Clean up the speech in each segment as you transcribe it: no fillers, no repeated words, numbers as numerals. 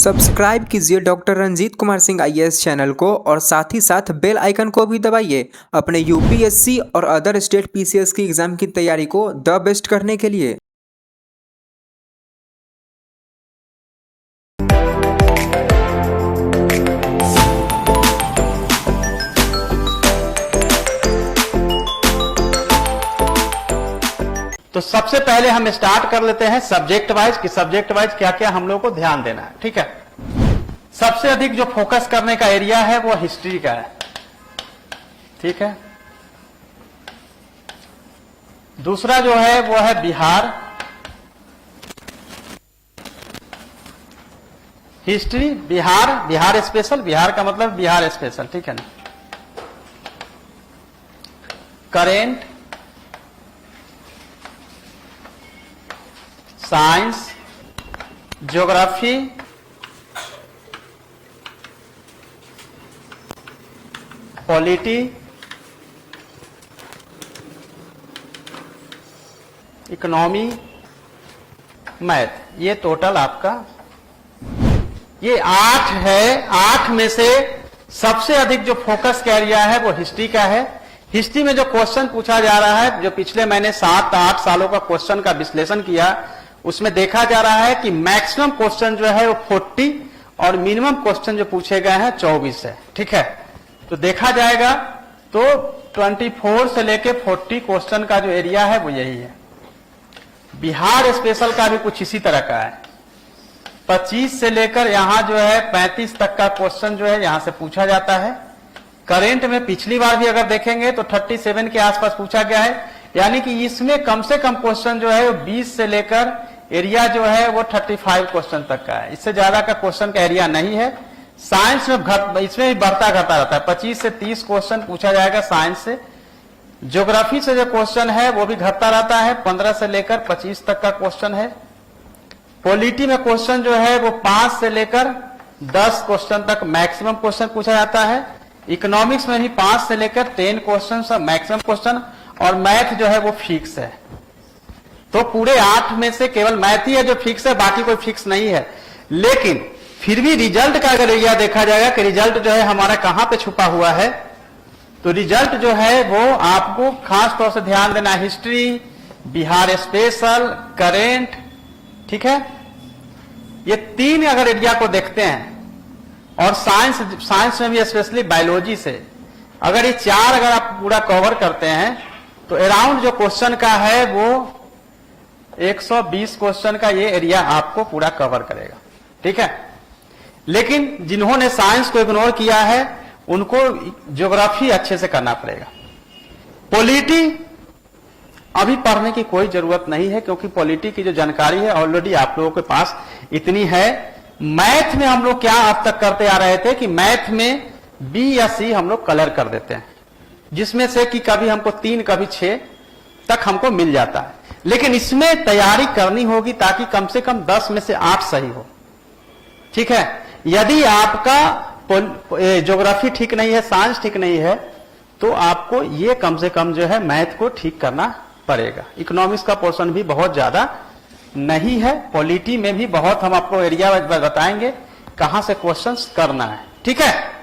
Subscribe कीजिए doctor Ranjit Kumar Singh IAS channel को और साथ ही साथ बेल आइकन को भी दबाइए अपने यूपीएससी और अदर स्टेट पीसीएस की एग्जाम की तैयारी को द बेस्ट करने के लिए। तो सबसे पहले हम स्टार्ट कर लेते हैं सब्जेक्ट वाइज कि सब्जेक्ट वाइज क्या क्या हम लोग को ध्यान देना है। ठीक है, सबसे अधिक जो फोकस करने का एरिया है वो हिस्ट्री का है। ठीक है, दूसरा जो है वो है बिहार, हिस्ट्री बिहार, बिहार स्पेशल, बिहार का मतलब बिहार स्पेशल। ठीक है ना, current, science, geography, polity, economy, math, ये टोटल आपका ये 8 है। 8 में से सबसे अधिक जो फोकस का एरिया है वो हिस्ट्री का है। हिस्ट्री में जो क्वेश्चन पूछा जा रहा है, जो पिछले मैंने 7-8 सालों का क्वेश्चन का विश्लेषण किया, उसमें देखा जा रहा है कि मैक्सिमम क्वेश्चन जो है वो 40 और मिनिमम क्वेश्चन जो पूछे गए हैं 24 है। ठीक है, तो देखा जाएगा तो 24 से लेके 40 क्वेश्चन का जो एरिया है वो यही है। बिहार स्पेशल का भी कुछ इसी तरह का है। 25 से लेकर यहां जो है 35 तक का क्वेश्चन जो है यहां से पूछा जाता है। करेंट में पिछली बार भी अगर देखेंगे तो 37 के आसपास पूछा गया है, यानी कि इसमें कम से कम क्वेश्चन जो है वो 20 से लेकर एरिया जो है वो 35 क्वेश्चन तक का है। इससे ज्यादा का क्वेश्चन का एरिया नहीं है। साइंस में इसमें भी बढ़ता घटा रहता है। 25 से 30 क्वेश्चन पूछा जाएगा साइंस से। ज्योग्राफी से जो क्वेश्चन है वो भी घटता रहता है, 15 से लेकर 25 तक का क्वेश्चन है। पॉलिटी में क्वेश्चन जो है वो 5 से लेकर 10 क्वेश्चन तक मैक्सिमम क्वेश्चन पूछा जाता है। इकोनॉमिक्स में भी 5 से लेकर 10 क्वेश्चन मैक्सिमम क्वेश्चन, और मैथ जो है वो फिक्स है। तो पूरे 8 में से केवल मैथ ही है जो फिक्स है, बाकी कोई फिक्स नहीं है। लेकिन फिर भी रिजल्ट का अगर एरिया देखा जाएगा कि रिजल्ट जो है हमारा कहां पे छुपा हुआ है, तो रिजल्ट जो है वो आपको खास तौर से ध्यान देना, हिस्ट्री, बिहार स्पेशल, करेंट। ठीक है, ये 3 अगर एरिया को देखते हैं, और साइंस में भी स्पेशली बायोलॉजी से अगर ये 4 अगर आप पूरा कवर करते हैं तो अराउंड जो क्वेश्चन का है वो 120 क्वेश्चन का ये एरिया आपको पूरा कवर करेगा। ठीक है, लेकिन जिन्होंने साइंस को इग्नोर किया है उनको ज्योग्राफी अच्छे से करना पड़ेगा। पॉलिटी अभी पढ़ने की कोई जरूरत नहीं है, क्योंकि पॉलिटी की जो जानकारी है ऑलरेडी आप लोगों के पास इतनी है। मैथ में हम लोग क्या अब तक करते आ रहे थे कि मैथ में बी या सी हम लोग कलर कर देते हैं, जिसमें से कि कभी हमको 3 कभी 6 तक हमको मिल जाता है। लेकिन इसमें तैयारी करनी होगी ताकि कम से कम 10 में से 8 सही हो। ठीक है, यदि आपका ज्योग्राफी ठीक नहीं है, साइंस ठीक नहीं है, तो आपको ये कम से कम जो है मैथ को ठीक करना पड़ेगा। इकोनॉमिक्स का पोर्शन भी बहुत ज्यादा नहीं है। पॉलिटी में भी बहुत हम आपको एरिया बताएंगे कहां से क्वेश्चंस करना है। ठीक है,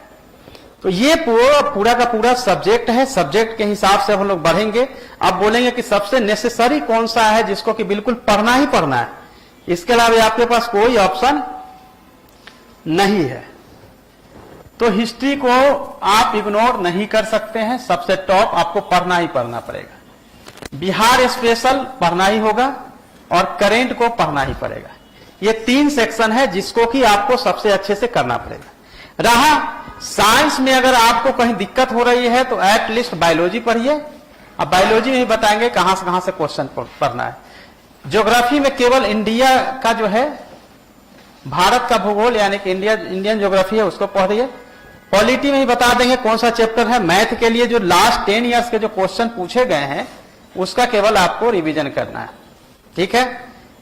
तो ये पूरा का पूरा सब्जेक्ट है। सब्जेक्ट के हिसाब से हम लोग बढ़ेंगे। अब बोलेंगे कि सबसे नेसेसरी कौन सा है जिसको कि बिल्कुल पढ़ना ही पढ़ना है, इसके अलावा आपके पास कोई ऑप्शन नहीं है। तो हिस्ट्री को आप इग्नोर नहीं कर सकते हैं, सबसे टॉप आपको पढ़ना ही पढ़ना पड़ेगा। बिहार स्पेशल पढ़ना ही होगा और करेंट को पढ़ना ही पड़ेगा। ये 3 सेक्शन है जिसको कि आपको सबसे अच्छे से करना पड़ेगा। रहा साइंस में अगर आपको कहीं दिक्कत हो रही है तो एटलीस्ट बायोलॉजी पढ़िए। अब बायोलॉजी में ही बताएंगे कहां से क्वेश्चन पढ़ना है। ज्योग्राफी में केवल इंडिया का जो है भारत का भूगोल यानी कि इंडियन ज्योग्राफी है उसको पढ़िए। पॉलिटी में ही बता देंगे कौन सा चैप्टर है। मैथ के लिए जो लास्ट 10 ईयर्स के जो क्वेश्चन पूछे गए हैं उसका केवल आपको रिवीजन करना है। ठीक है,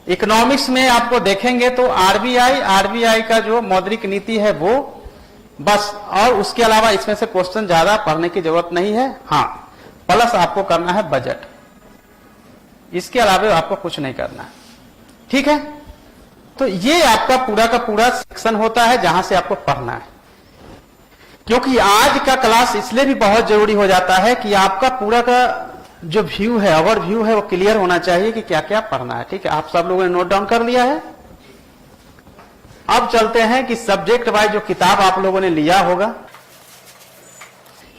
इकोनॉमिक्स में आपको देखेंगे तो आरबीआई का जो मौद्रिक नीति है वो बस, और उसके अलावा इसमें से क्वेश्चन ज्यादा पढ़ने की जरूरत नहीं है। हाँ, प्लस आपको करना है बजट, इसके अलावा आपको कुछ नहीं करना है। ठीक है, तो ये आपका पूरा का पूरा सेक्शन होता है जहां से आपको पढ़ना है। क्योंकि आज का क्लास इसलिए भी बहुत जरूरी हो जाता है कि आपका पूरा का जो व्यू है, ओवर व्यू है, वो क्लियर होना चाहिए कि क्या क्या पढ़ना है। ठीक है, आप सब लोगों ने नोट डाउन कर लिया है। अब चलते हैं कि सब्जेक्ट वाइज जो किताब आप लोगों ने लिया होगा।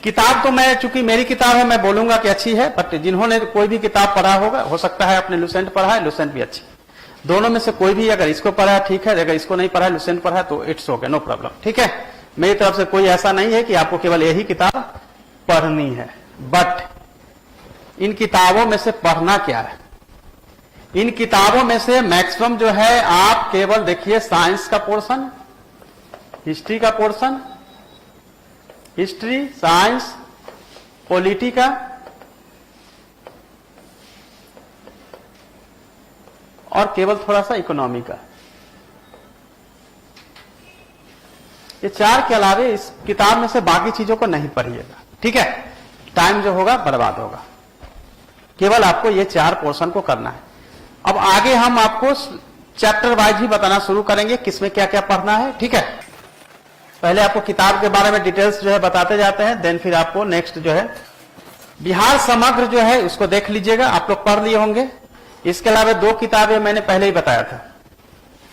किताब तो मैं, चूंकि मेरी किताब है, मैं बोलूंगा कि अच्छी है, बट जिन्होंने कोई भी किताब पढ़ा होगा, हो सकता है आपने लुसेंट पढ़ा है, लुसेंट भी अच्छी। दोनों में से कोई भी, अगर इसको पढ़ा है ठीक है, अगर इसको नहीं पढ़ा है, लुसेंट पढ़ा है, तो इट्स ओके, नो प्रॉब्लम। ठीक है, मेरी तरफ से कोई ऐसा नहीं है कि आपको केवल यही किताब पढ़नी है, बट इन किताबों में से पढ़ना क्या है? इन किताबों में से मैक्सिमम जो है आप केवल देखिए साइंस का पोर्शन, हिस्ट्री का पोर्शन, हिस्ट्री, साइंस, पॉलिटी का, और केवल थोड़ा सा इकोनॉमी का। ये चार के अलावे इस किताब में से बाकी चीजों को नहीं पढ़िएगा। ठीक है, टाइम जो होगा बर्बाद होगा। केवल आपको ये चार पोर्शन को करना है। अब आगे हम आपको चैप्टर वाइज ही बताना शुरू करेंगे किसमें क्या क्या पढ़ना है। ठीक है, पहले आपको किताब के बारे में डिटेल्स जो है बताते जाते हैं, देन फिर आपको नेक्स्ट जो है बिहार समग्र जो है उसको देख लीजिएगा, आप लोग पढ़ लिए होंगे। इसके अलावा दो किताबें मैंने पहले ही बताया था,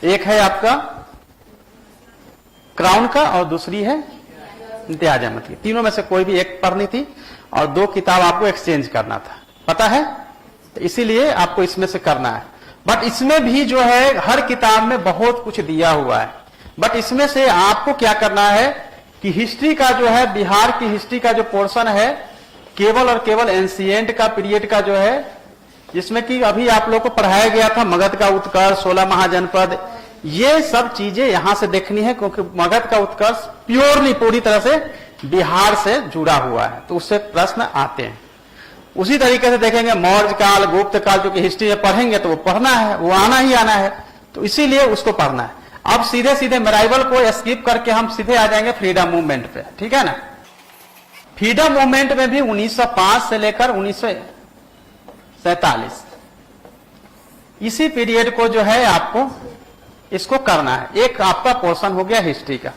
एक है आपका क्राउन का और दूसरी है इम्तियाज अहमद की। तीनों में से कोई भी एक पढ़नी थी और दो किताब आपको एक्सचेंज करना था, पता है, तो इसीलिए आपको इसमें से करना है। बट इसमें भी जो है हर किताब में बहुत कुछ दिया हुआ है, बट इसमें से आपको क्या करना है कि हिस्ट्री का जो है, बिहार की हिस्ट्री का जो पोर्शन है, केवल और केवल एंशिएंट का पीरियड का जो है, जिसमें कि अभी आप लोग को पढ़ाया गया था मगध का उत्कर्ष, 16 महाजनपद, ये सब चीजें यहां से देखनी है, क्योंकि मगध का उत्कर्ष प्योरली पूरी तरह से बिहार से जुड़ा हुआ है, तो उससे प्रश्न आते हैं। उसी तरीके से देखेंगे मौर्य काल, गुप्त काल, जो कि हिस्ट्री में पढ़ेंगे तो वो पढ़ना है, वो आना ही आना है, तो इसीलिए उसको पढ़ना है। अब सीधे सीधे मेराइवल को स्किप करके हम सीधे आ जाएंगे फ्रीडम मूवमेंट पे। ठीक है ना, फ्रीडम मूवमेंट में भी 1905 से लेकर 1947 इसी पीरियड को जो है आपको इसको करना है। एक आपका पोर्शन हो गया हिस्ट्री का।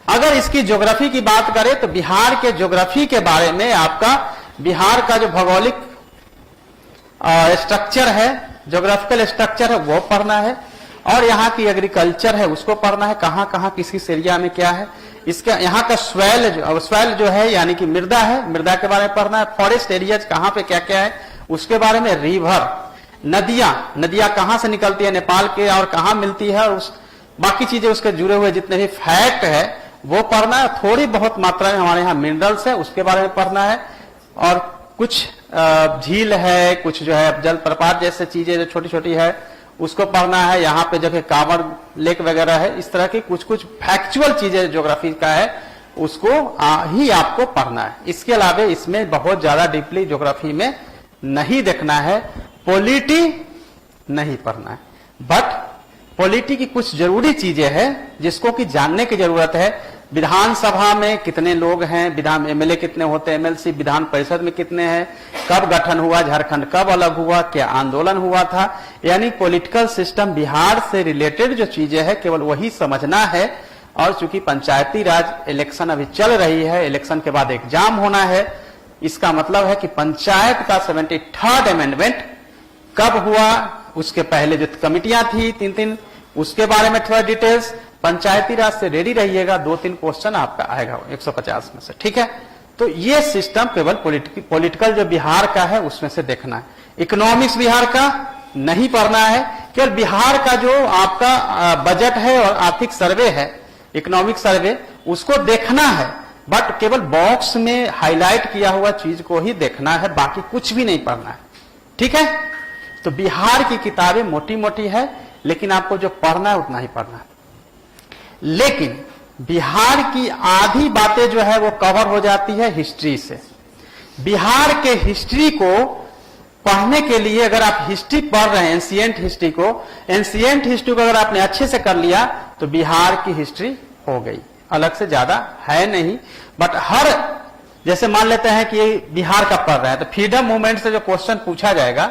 अगर इसकी ज्योग्राफी की बात करें तो बिहार के ज्योग्राफी के बारे में आपका बिहार का जो भौगोलिक स्ट्रक्चर है, ज्योग्राफिकल स्ट्रक्चर है, वो पढ़ना है, और यहाँ की एग्रीकल्चर है उसको पढ़ना है, कहाँ कहाँ किस किस एरिया में क्या है। इसका यहाँ का स्वेल जो है यानी कि मृदा है, मृदा के बारे में पढ़ना है। फॉरेस्ट एरियाज कहाँ पे क्या क्या है उसके बारे में, रिवर, नदियां कहां से निकलती है नेपाल के और कहां मिलती है, और उस बाकी चीजें उसके जुड़े हुए जितने भी फैक्ट है वो पढ़ना है। थोड़ी बहुत मात्रा में हमारे यहाँ मिनरल्स है उसके बारे में पढ़ना है, और कुछ झील है, कुछ जो है जलप्रपात जैसे चीजें जो छोटी छोटी है उसको पढ़ना है। यहाँ पे जगह कांवर लेक वगैरह है, इस तरह की कुछ कुछ फैक्चुअल चीजें ज्योग्राफी का है उसको ही आपको पढ़ना है। इसके अलावा इसमें बहुत ज्यादा डीपली ज्योग्राफी में नहीं देखना है, पॉलिटी नहीं पढ़ना है। बट पॉलिटी की कुछ जरूरी चीजें हैं जिसको कि जानने की जरूरत है। विधानसभा में कितने लोग हैं, विधान एमएलए कितने होते हैं, एमएलसी विधान परिषद में कितने हैं, कब गठन हुआ, झारखंड कब अलग हुआ, क्या आंदोलन हुआ था, यानी पॉलिटिकल सिस्टम बिहार से रिलेटेड जो चीजें हैं केवल वही समझना है। और चूंकि पंचायती राज इलेक्शन अभी चल रही है, इलेक्शन के बाद एग्जाम होना है, इसका मतलब है कि पंचायत का 73rd अमेंडमेंट कब हुआ, उसके पहले जो कमिटियां थी तीन उसके बारे में थोड़ा डिटेल्स, पंचायती राज से रेडी रहिएगा। 2-3 क्वेश्चन आपका आएगा 150 में से। ठीक है, तो ये सिस्टम केवल पॉलिटिकल जो बिहार का है उसमें से देखना है। इकोनॉमिक्स बिहार का नहीं पढ़ना है, केवल बिहार का जो आपका बजट है और आर्थिक सर्वे है, इकोनॉमिक सर्वे, उसको देखना है, बट केवल बॉक्स में हाईलाइट किया हुआ चीज को ही देखना है, बाकी कुछ भी नहीं पढ़ना है। ठीक है, तो बिहार की किताबें मोटी मोटी है, लेकिन आपको जो पढ़ना है उतना ही पढ़ना है। लेकिन बिहार की आधी बातें जो है वो कवर हो जाती है हिस्ट्री से। बिहार के हिस्ट्री को पढ़ने के लिए अगर आप हिस्ट्री पढ़ रहे हैं, एंशिएंट हिस्ट्री को अगर आपने अच्छे से कर लिया तो बिहार की हिस्ट्री हो गई। अलग से ज्यादा है नहीं, बट हर, जैसे मान लेते हैं कि बिहार का पढ़ रहे हैं तो फ्रीडम मूवमेंट से जो क्वेश्चन पूछा जाएगा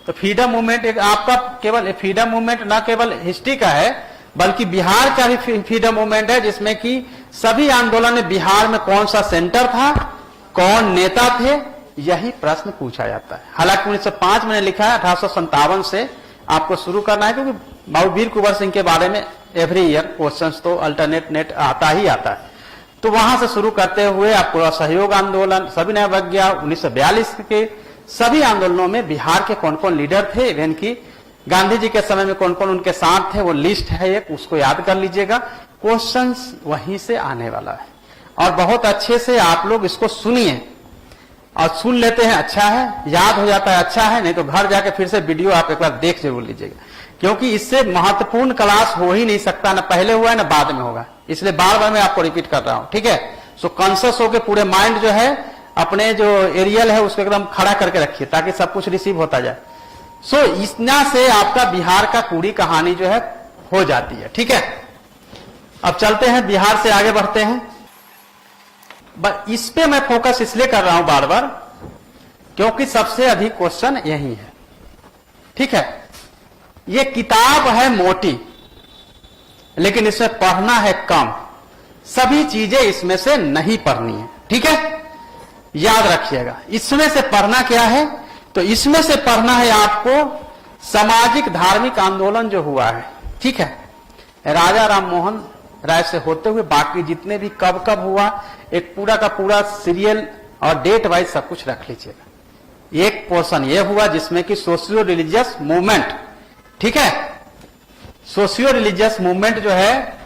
तो फ्रीडम मूवमेंट एक आपका केवल फ्रीडम मूवमेंट ना केवल हिस्ट्री का है बल्कि बिहार का भी फ्रीडम मूवमेंट है, जिसमें कि सभी आंदोलन में बिहार में कौन सा सेंटर था, कौन नेता थे, यही प्रश्न पूछा जाता है। हालांकि 1905 में लिखा है, 1857 से आपको शुरू करना है, क्योंकि बाबू वीर कुंवर सिंह के बारे में एवरी ईयर क्वेश्चंस तो अल्टरनेट नेट आता ही आता है। तो वहां से शुरू करते हुए आपको असहयोग आंदोलन, सविनय अवज्ञा, 1942 के सभी आंदोलनों में बिहार के कौन कौन लीडर थे, इवन की गांधी जी के समय में कौन कौन उनके साथ थे, वो लिस्ट है एक, उसको याद कर लीजिएगा। क्वेश्चंस वहीं से आने वाला है और बहुत अच्छे से आप लोग इसको सुनिए और सुन लेते हैं अच्छा है, याद हो जाता है अच्छा है, नहीं तो घर जाके फिर से वीडियो आप एक बार देख जरूर लीजिएगा, क्योंकि इससे महत्वपूर्ण क्लास हो ही नहीं सकता, ना पहले हुआ है ना बाद में होगा, इसलिए बार बार मैं आपको रिपीट कर रहा हूं, ठीक है। सो कॉन्शियस होकर पूरे माइंड जो है अपने जो एरियल है उसको एकदम खड़ा करके रखिए ताकि सब कुछ रिसीव होता जाए। सो इतना से आपका बिहार का पूरी कहानी जो है हो जाती है, ठीक है। अब चलते हैं, बिहार से आगे बढ़ते हैं। इस पे मैं फोकस इसलिए कर रहा हूं बार बार क्योंकि सबसे अधिक क्वेश्चन यही है, ठीक है। ये किताब है मोटी, लेकिन इसमें पढ़ना है कम, सभी चीजें इसमें से नहीं पढ़नी है, ठीक है, याद रखिएगा। इसमें से पढ़ना क्या है, तो इसमें से पढ़ना है आपको सामाजिक धार्मिक आंदोलन जो हुआ है, ठीक है, राजा राम मोहन राय से होते हुए बाकी जितने भी कब कब हुआ, एक पूरा का पूरा सीरियल और डेट वाइज सब कुछ रख लीजिएगा। एक पोर्शन ये हुआ जिसमें कि सोशियो रिलीजियस मूवमेंट, ठीक है, सोशियो रिलीजियस मूवमेंट जो है,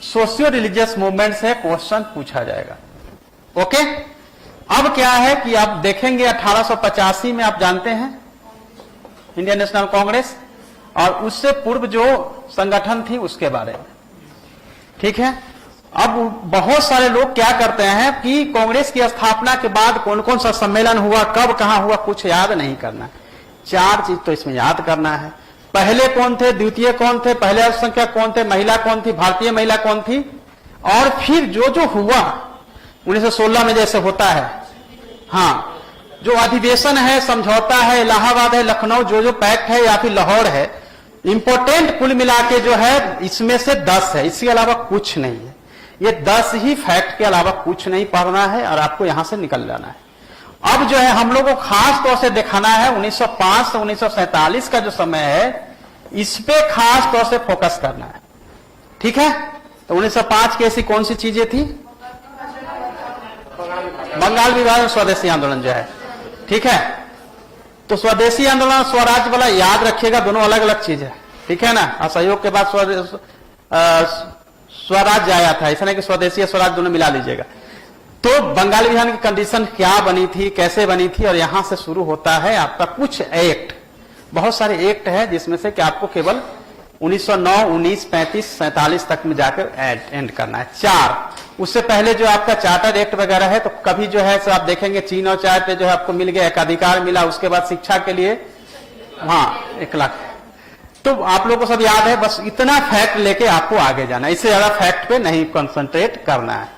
सोशियो रिलीजियस मूवमेंट से क्वेश्चन पूछा जाएगा, ओके। अब क्या है कि आप देखेंगे 1885 में आप जानते हैं इंडियन नेशनल कांग्रेस, और उससे पूर्व जो संगठन थी उसके बारे में, ठीक है। अब बहुत सारे लोग क्या करते हैं कि कांग्रेस की स्थापना के बाद कौन कौन सा सम्मेलन हुआ, कब कहां हुआ, कुछ याद नहीं करना। चार चीज तो इसमें याद करना है। पहले कौन थे, द्वितीय कौन थे, पहले अल्पसंख्यक कौन थे, महिला कौन थी, भारतीय महिला कौन थी, और फिर जो जो हुआ 1916 में जैसे होता है, हाँ, जो अधिवेशन है, समझौता है, इलाहाबाद है, लखनऊ, जो जो पैक्ट है या फिर लाहौर है, इंपोर्टेंट कुल मिला के जो है इसमें से 10 है, इसके अलावा कुछ नहीं है। ये 10 ही फैक्ट के अलावा कुछ नहीं पढ़ना है और आपको यहां से निकल जाना है। अब जो है हम लोगों को खास तौर से दिखाना है 1905 से 1947 का जो समय है, इस पे खास तौर से फोकस करना है, ठीक है। तो 1905 की ऐसी कौन सी चीजें थी, बंगाल विभाजन, स्वदेशी आंदोलन जो है, ठीक है। तो स्वदेशी आंदोलन स्वराज वाला याद रखिएगा, दोनों अलग अलग चीज है, ठीक है ना। असहयोग के बाद स्वराज आया था, ऐसा नहीं कि स्वदेशी स्वराज दोनों मिला लीजिएगा। तो बंगाल विभाजन की कंडीशन क्या बनी थी, कैसे बनी थी, और यहां से शुरू होता है आपका कुछ एक्ट, बहुत सारे एक्ट है जिसमें से कि आपको केवल 1909, 19, 35, 47 तक में जाकर एंड करना है। 4 उससे पहले जो आपका चार्टर एक्ट वगैरह है, तो कभी जो है सो आप देखेंगे चीन और चाय पे जो है आपको मिल गया, एकाधिकार मिला, उसके बाद शिक्षा के लिए हाँ 1 लाख। तो आप लोगों को सब याद है, बस इतना फैक्ट लेके आपको आगे जाना है, इससे ज्यादा फैक्ट पे नहीं कंसंट्रेट करना है।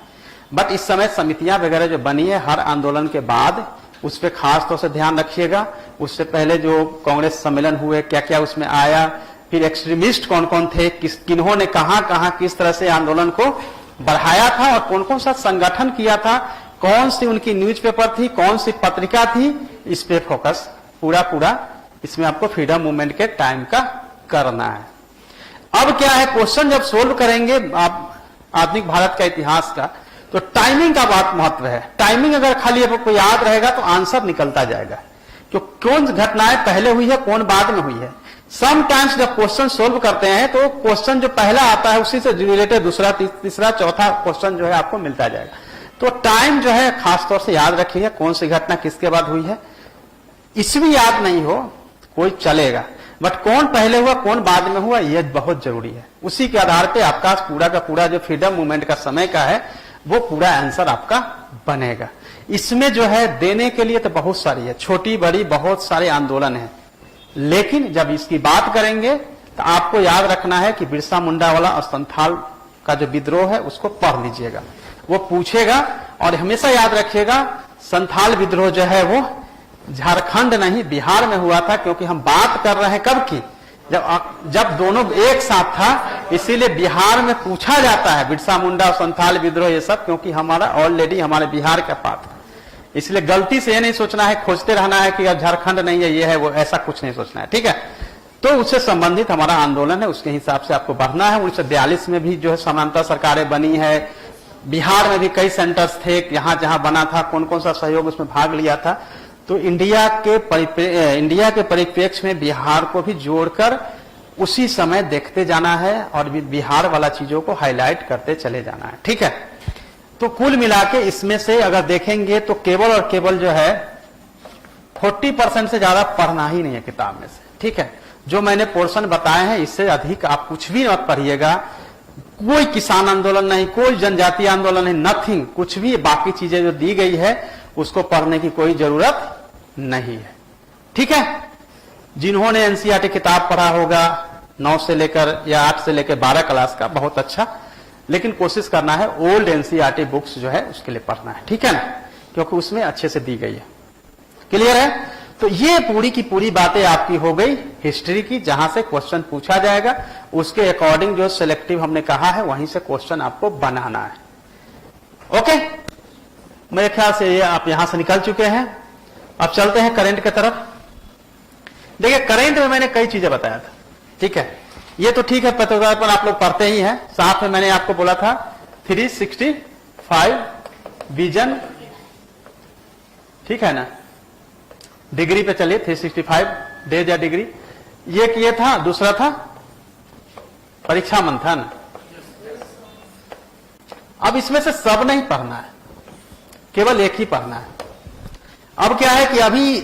बट इस समय समितियां वगैरह जो बनी है हर आंदोलन के बाद, उस पर खास तौर से ध्यान रखिएगा। उससे पहले जो कांग्रेस सम्मेलन हुए, क्या क्या उसमें आया, फिर एक्सट्रीमिस्ट कौन कौन थे, किन्होंने कहां कहां किस तरह से आंदोलन को बढ़ाया था, और कौन कौन सा संगठन किया था, कौन सी उनकी न्यूज़पेपर थी, कौन सी पत्रिका थी, इस पे फोकस पूरा इसमें आपको फ्रीडम मूवमेंट के टाइम का करना है। अब क्या है, क्वेश्चन जब सोल्व करेंगे आप आधुनिक भारत का इतिहास का, तो टाइमिंग का बहुत महत्व है। टाइमिंग अगर खाली आपको याद रहेगा तो आंसर निकलता जाएगा, क्यों कौन घटनाएं पहले हुई है, कौन बाद में हुई है। समटाइम्स जब क्वेश्चन सोल्व करते हैं तो क्वेश्चन जो पहला आता है उसी से रिलेटेड दूसरा, तीसरा, चौथा क्वेश्चन जो है आपको मिलता जाएगा। तो टाइम जो है खासतौर से याद रखिएगा, कौन सी घटना किसके बाद हुई है। इसमें याद नहीं हो कोई चलेगा, बट कौन पहले हुआ कौन बाद में हुआ यह बहुत जरूरी है। उसी के आधार पे आपका पूरा का पूरा जो फ्रीडम मूवमेंट का समय का है वो पूरा आंसर आपका बनेगा। इसमें जो है देने के लिए तो बहुत सारी है, छोटी बड़ी बहुत सारे आंदोलन है, लेकिन जब इसकी बात करेंगे तो आपको याद रखना है कि बिरसा मुंडा वाला और संथाल का जो विद्रोह है उसको पढ़ लीजिएगा, वो पूछेगा। और हमेशा याद रखिएगा संथाल विद्रोह जो है वो झारखंड नहीं बिहार में हुआ था, क्योंकि हम बात कर रहे हैं कब की, जब दोनों एक साथ था, इसीलिए बिहार में पूछा जाता है बिरसा मुंडा, संथाल विद्रोह ये सब, क्योंकि हमारा ऑलरेडी हमारे बिहार का पार्ट है। इसलिए गलती से ये नहीं सोचना है, खोजते रहना है कि अब झारखंड नहीं है, ये है वो, ऐसा कुछ नहीं सोचना है, ठीक है। तो उससे संबंधित हमारा आंदोलन है, उसके हिसाब से आपको बढ़ना है। 1942 में भी जो है समानांतर सरकारें बनी है, बिहार में भी कई सेंटर्स थे, यहाँ जहां बना था, कौन कौन सा सहयोग उसमें भाग लिया था। तो इंडिया के परिप्रेक्ष्य में बिहार को भी जोड़कर उसी समय देखते जाना है और बिहार वाला चीजों को हाईलाइट करते चले जाना है, ठीक है। तो कुल मिला के इसमें से अगर देखेंगे तो केवल और केवल जो है 40% से ज्यादा पढ़ना ही नहीं है किताब में से, ठीक है। जो मैंने पोर्शन बताए हैं इससे अधिक आप कुछ भी मत पढ़िएगा। कोई किसान आंदोलन नहीं, कोई जनजातीय आंदोलन नहीं, नथिंग, कुछ भी। बाकी चीजें जो दी गई है उसको पढ़ने की कोई जरूरत नहीं है, ठीक है। जिन्होंने एनसीईआरटी किताब पढ़ा होगा 9 से लेकर या 8 से लेकर 12 क्लास का, बहुत अच्छा, लेकिन कोशिश करना है ओल्ड एनसीईआरटी बुक्स जो है उसके लिए पढ़ना है, ठीक है ना, क्योंकि उसमें अच्छे से दी गई है। क्लियर है। तो ये पूरी की पूरी बातें आपकी हो गई हिस्ट्री की, जहां से क्वेश्चन पूछा जाएगा उसके अकॉर्डिंग जो सिलेक्टिव हमने कहा है वहीं से क्वेश्चन आपको बनाना है। ओके, मेरे ख्याल से ये आप यहां से निकल चुके हैं। अब चलते हैं करंट की तरफ। देखिए करंट में मैंने कई चीजें बताया था, ठीक है। ये तो ठीक है, पत्रकारिता आप लोग पढ़ते ही हैं। साथ में मैंने आपको बोला था 365 विजन, ठीक है ना, डिग्री पे चलिए 365 डेज या डिग्री, ये किए था। दूसरा था परीक्षा मंथन। अब इसमें से सब नहीं पढ़ना है, केवल एक ही पढ़ना है। अब क्या है कि अभी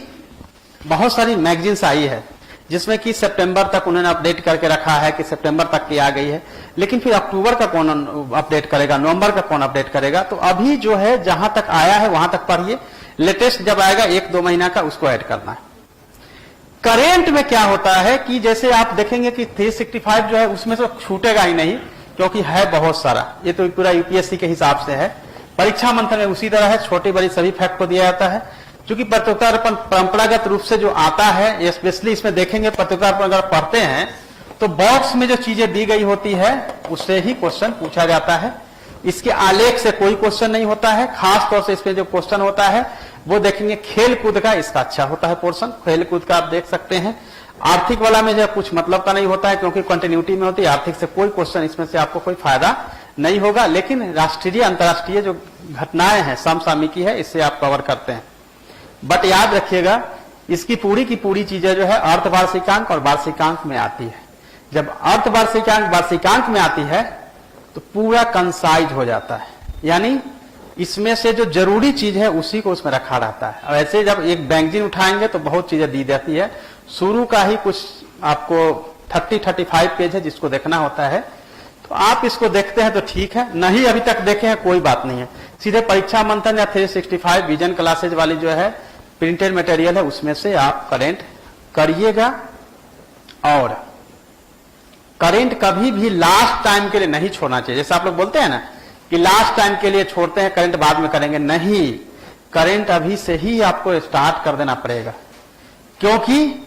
बहुत सारी मैगजीन्स आई है जिसमें कि सितंबर तक उन्होंने अपडेट करके रखा है कि सितंबर तक की आ गई है, लेकिन फिर अक्टूबर का कौन अपडेट करेगा, नवंबर का कौन अपडेट करेगा। तो अभी जो है जहां तक आया है वहां तक पढ़िए, लेटेस्ट जब आएगा 1-2 महीना का उसको ऐड करना है। करेंट में क्या होता है कि जैसे आप देखेंगे कि 365 जो है उसमें से छूटेगा ही नहीं, क्योंकि है बहुत सारा। ये तो पूरा यूपीएससी के हिसाब से है। परीक्षा मंथन में उसी तरह है, छोटी बड़ी सभी फैक्ट को दिया जाता है। क्योंकि पत्रकारिता परंपरागत रूप से जो आता है, स्पेशली इसमें देखेंगे पत्रकारिता अगर पढ़ते हैं तो बॉक्स में जो चीजें दी गई होती है उससे ही क्वेश्चन पूछा जाता है। इसके आलेख से कोई क्वेश्चन नहीं होता है। खास तौर से इसमें जो क्वेश्चन होता है वो देखेंगे खेल कूद का, इसका अच्छा होता है पोर्शन, खेल कूद का आप देख सकते हैं। आर्थिक वाला में जो कुछ मतलब का नहीं होता है, क्योंकि कंटिन्यूटी में होती है। आर्थिक से कोई क्वेश्चन इसमें से आपको कोई फायदा नहीं होगा, लेकिन राष्ट्रीय अंतर्राष्ट्रीय जो घटनाएं हैं, समसामयिकी है, इससे आप कवर करते हैं। बट याद रखिएगा इसकी पूरी की पूरी चीजें जो है अर्धवार्षिकांक और वार्षिकांक में आती है। जब अर्धवार्षिकांक वार्षिकांक में आती है तो पूरा कंसाइज हो जाता है, यानी इसमें से जो जरूरी चीज है उसी को उसमें रखा रहता है। और ऐसे जब एक मैगजीन उठाएंगे तो बहुत चीजें दी जाती है। शुरू का ही कुछ आपको 30-35 पेज है जिसको देखना होता है, तो आप इसको देखते हैं तो ठीक है, नहीं अभी तक देखे हैं कोई बात नहीं है। सीधे परीक्षा मंथन या 365 विजन क्लासेज वाली जो है प्रिंटेड मटेरियल है उसमें से आप करेंट करिएगा। और करेंट कभी भी लास्ट टाइम के लिए नहीं छोड़ना चाहिए। जैसे आप लोग बोलते हैं ना कि लास्ट टाइम के लिए छोड़ते हैं, करेंट बाद में करेंगे, नहीं, करेंट अभी से ही आपको स्टार्ट कर देना पड़ेगा। क्योंकि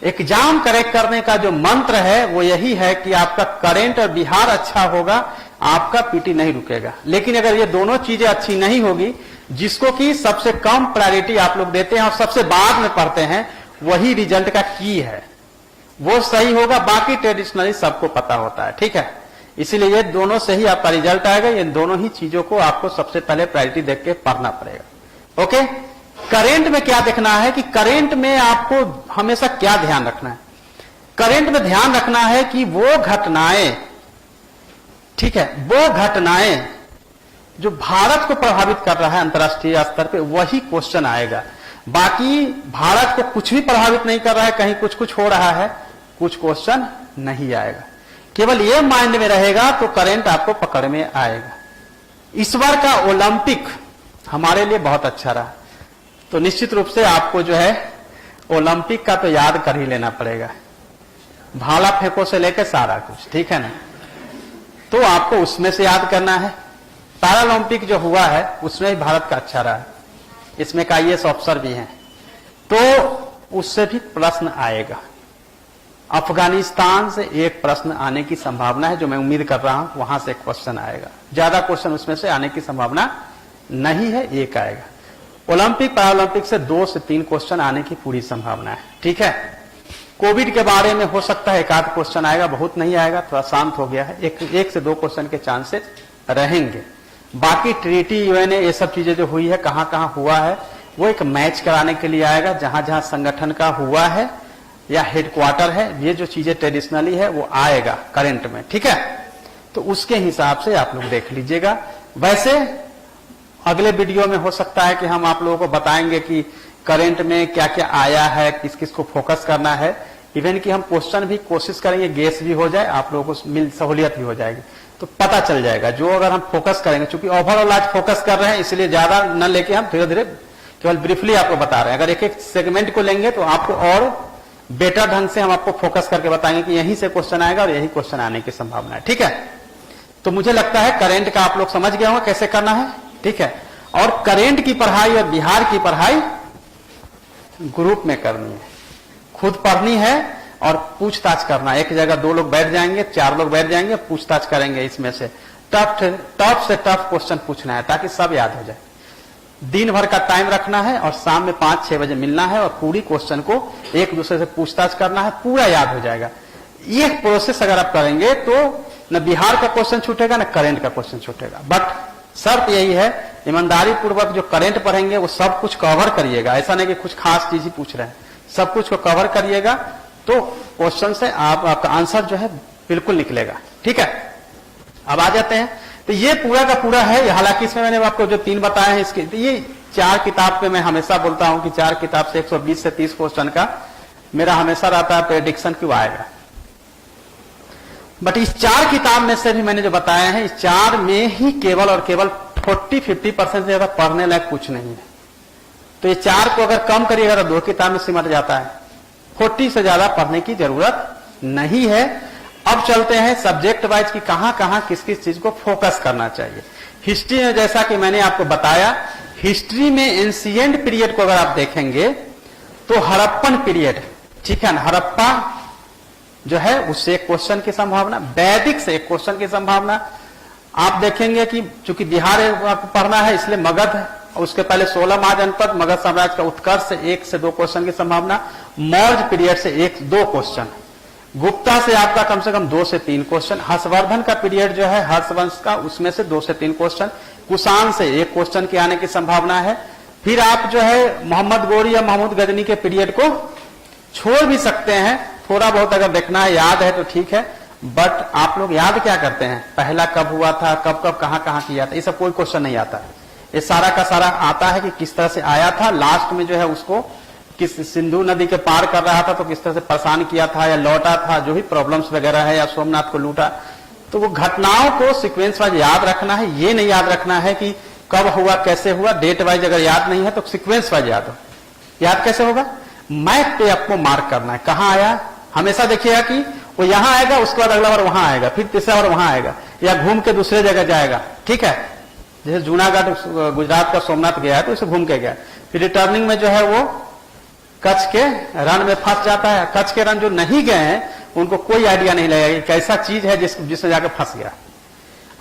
एग्जाम करेक्ट करने का जो मंत्र है वो यही है कि आपका करेंट और बिहार अच्छा होगा, आपका पीटी नहीं रुकेगा। लेकिन अगर ये दोनों चीजें अच्छी नहीं होगी, जिसको कि सबसे कम प्रायोरिटी आप लोग देते हैं और सबसे बाद में पढ़ते हैं, वही रिजल्ट का की है, वो सही होगा। बाकी ट्रेडिशनली सबको पता होता है, ठीक है। इसीलिए ये दोनों से ही आपका रिजल्ट आएगा। ये दोनों ही चीजों को आपको सबसे पहले प्रायोरिटी देख के पढ़ना पड़ेगा। ओके, करेंट में क्या देखना है कि करेंट में आपको हमेशा क्या ध्यान रखना है। करेंट में ध्यान रखना है कि वो घटनाएं, ठीक है, वो घटनाएं जो भारत को प्रभावित कर रहा है अंतर्राष्ट्रीय स्तर पे, वही क्वेश्चन आएगा। बाकी भारत को कुछ भी प्रभावित नहीं कर रहा है, कहीं कुछ कुछ हो रहा है, कुछ क्वेश्चन नहीं आएगा। केवल ये माइंड में रहेगा तो करंट आपको पकड़ में आएगा। इस बार का ओलंपिक हमारे लिए बहुत अच्छा रहा, तो निश्चित रूप से आपको जो है ओलंपिक का तो याद कर ही लेना पड़ेगा। भाला फेंको से लेकर सारा कुछ, ठीक है ना, तो आपको उसमें से याद करना है। पैरालंपिक जो हुआ है उसमें भी भारत का अच्छा रहा है, इसमें का IAS ऑफिसर भी हैं। तो उससे भी प्रश्न आएगा। अफगानिस्तान से एक प्रश्न आने की संभावना है, जो मैं उम्मीद कर रहा हूं वहां से एक क्वेश्चन आएगा। ज्यादा क्वेश्चन उसमें से आने की संभावना नहीं है, एक आएगा। ओलंपिक पैरालंपिक से 2 से 3 क्वेश्चन आने की पूरी संभावना है। ठीक है, कोविड के बारे में हो सकता है 1 आध क्वेश्चन आएगा, बहुत नहीं आएगा, थोड़ा शांत हो गया है। 1 से 2 क्वेश्चन के चांसेस रहेंगे। बाकी ट्रीटी, यूएनए, ये सब चीजें जो हुई है, कहां कहां हुआ है, वो एक मैच कराने के लिए आएगा। जहां जहां संगठन का हुआ है या हेडक्वार्टर है, ये जो चीजें ट्रेडिशनली है वो आएगा करंट में। ठीक है, तो उसके हिसाब से आप लोग देख लीजिएगा। वैसे अगले वीडियो में हो सकता है कि हम आप लोगों को बताएंगे कि करंट में क्या क्या आया है, किस किस को फोकस करना है। इवन कि हम क्वेश्चन भी कोशिश करेंगे गेस भी हो जाए, आप लोगों को मिल सहूलियत भी हो जाएगी, तो पता चल जाएगा। जो अगर हम फोकस करेंगे, चूंकि ओवरऑल आज फोकस कर रहे हैं, इसलिए ज्यादा न लेके हम धीरे धीरे केवल ब्रीफली आपको बता रहे हैं। अगर एक एक सेगमेंट को लेंगे तो आपको और बेटर ढंग से हम आपको फोकस करके बताएंगे कि यहीं से क्वेश्चन आएगा और यही क्वेश्चन आने की संभावना है। ठीक है, तो मुझे लगता है करंट का आप लोग समझ गए होंगे कैसे करना है। ठीक है, और करंट की पढ़ाई और बिहार की पढ़ाई ग्रुप में करनी है, खुद पढ़नी है और पूछताछ करना है। एक जगह 2 लोग बैठ जाएंगे, 4 लोग बैठ जाएंगे, पूछताछ करेंगे। इसमें से टफ से टफ क्वेश्चन पूछना है ताकि सब याद हो जाए। दिन भर का टाइम रखना है और शाम में 5-6 बजे मिलना है और पूरी क्वेश्चन को एक दूसरे से पूछताछ करना है, पूरा याद हो जाएगा। ये प्रोसेस अगर आप करेंगे तो न बिहार का क्वेश्चन छूटेगा, न करंट का क्वेश्चन छूटेगा। बट शर्त यही है, ईमानदारी पूर्वक जो करंट पढ़ेंगे वो सब कुछ कवर करिएगा। ऐसा नहीं कि कुछ खास चीज ही पूछ रहे हैं, सब कुछ को कवर करिएगा, तो क्वेश्चन से आपका आंसर जो है बिल्कुल निकलेगा। ठीक है, अब आ जाते हैं। तो ये पूरा का पूरा है। हालांकि इसमें मैंने आपको जो 3 बताए हैं, इसके तो ये 4 किताब पे मैं हमेशा बोलता हूं कि 4 किताब से 120 से 30 क्वेश्चन का मेरा हमेशा रहता है प्रेडिक्शन क्यों आएगा। बट इस 4 किताब में से भी मैंने जो बताए हैं, इस 4 में ही केवल और केवल 40-50% से ज्यादा पढ़ने लायक कुछ नहीं है। तो ये 4 को अगर कम करिएगा तो 2 किताब में सिमट जाता है। 40 से ज्यादा पढ़ने की जरूरत नहीं है। अब चलते हैं सब्जेक्ट वाइज की कहां कहां किस किस चीज को फोकस करना चाहिए। हिस्ट्री में जैसा कि मैंने आपको बताया, हिस्ट्री में एंशिएंट पीरियड को अगर आप देखेंगे तो हड़प्पन पीरियड, ठीक है ना, हड़प्पा जो है उससे एक क्वेश्चन की संभावना, वैदिक से एक क्वेश्चन की संभावना। आप देखेंगे कि चूंकि बिहार आपको पढ़ना है इसलिए मगध, उसके पहले 16 महाजनपद, मगध साम्राज्य का उत्कर्ष से 1 से 2 क्वेश्चन की संभावना। मौर्य पीरियड से 1-2 क्वेश्चन। गुप्ता से आपका कम से कम 2 से 3 क्वेश्चन। हर्षवर्धन का पीरियड जो है हर्षवंश का, उसमें से 2 से 3 क्वेश्चन। कुषाण से 1 क्वेश्चन के आने की संभावना है। फिर आप जो है मोहम्मद गोरी या महमूद गजनी के पीरियड को छोड़ भी सकते हैं, थोड़ा बहुत अगर देखना है, याद है तो ठीक है। बट आप लोग याद क्या करते हैं, पहला कब हुआ था, कब कब कहां कहां किया था, ये सब कोई क्वेश्चन नहीं आता। ये सारा का सारा आता है कि किस तरह से आया था, लास्ट में जो है उसको किस सिंधु नदी के पार कर रहा था तो किस तरह से परेशान किया था या लौटा था, जो भी प्रॉब्लम्स वगैरह है, या सोमनाथ को लूटा। तो वो घटनाओं को सीक्वेंस वाइज याद रखना है। ये नहीं याद रखना है कि कब हुआ, कैसे हुआ, डेट वाइज अगर याद नहीं है तो सीक्वेंस वाइज याद हो। याद कैसे होगा, मैप पे आपको मार्क करना है, कहां आया। हमेशा देखिएगा कि वो यहां आएगा, उसके बाद अगला बार वहां आएगा, फिर तीसरा बार वहां आएगा, या घूम के दूसरे जगह जाएगा। ठीक है, जैसे जूनागढ़ गुजरात का सोमनाथ गया है तो उसे घूम के गया, फिर रिटर्निंग में जो है वो कच्छ के रण में फंस जाता है। कच्छ के रण जो नहीं गए हैं उनको कोई आइडिया नहीं लगेगा कि कैसा चीज है जिसमें जाकर फंस गया।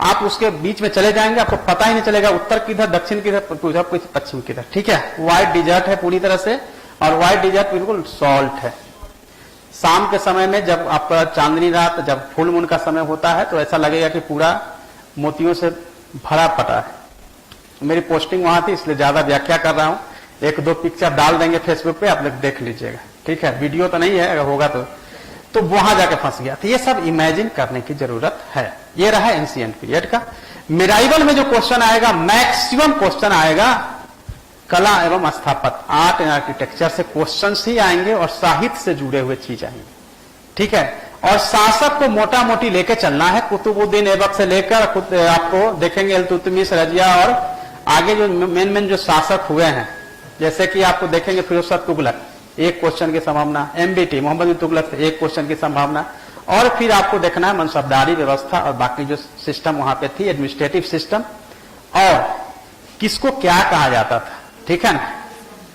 आप उसके बीच में चले जाएंगे, आपको पता ही नहीं चलेगा उत्तर किधर, दक्षिण किधर, पूर्व पश्चिम किधर। ठीक है, व्हाइट डिजर्ट है पूरी तरह से, और व्हाइट डिजर्ट बिल्कुल सॉल्ट है। शाम के समय में जब आपका चांदनी रात, जब फुल मून का समय होता है तो ऐसा लगेगा कि पूरा मोतियों से भरा पटा है। मेरी पोस्टिंग वहां थी इसलिए ज्यादा व्याख्या कर रहा हूं। 1-2 पिक्चर डाल देंगे फेसबुक पे, आप लोग देख लीजिएगा। ठीक है, वीडियो तो नहीं है, अगर होगा तो वहां जाके फंस गया। तो ये सब इमेजिन करने की जरूरत है। ये रहा एंशिएंट पीरियड का। मेराइवल में जो क्वेश्चन आएगा, मैक्सिमम क्वेश्चन आएगा कला एवं स्थापत्य, आर्ट एंड आर्किटेक्चर से क्वेश्चन ही आएंगे और साहित्य से जुड़े हुए चीज आएंगे। ठीक है, और शासक को मोटा मोटी लेके चलना है। कुतुबुद्दीन ऐबक से लेकर आपको देखेंगे इल्तुतमिश, रजिया, और आगे जो मेन जो शासक हुए हैं, जैसे कि आपको देखेंगे फिरोज शाह तुगलक, 1 क्वेश्चन की संभावना। MBT मोहम्मद बिन तुगलक से 1 क्वेश्चन की संभावना। और फिर आपको देखना है मनसबदारी व्यवस्था और बाकी जो सिस्टम वहां पे थी, एडमिनिस्ट्रेटिव सिस्टम, और किसको क्या कहा जाता था। ठीक है ना,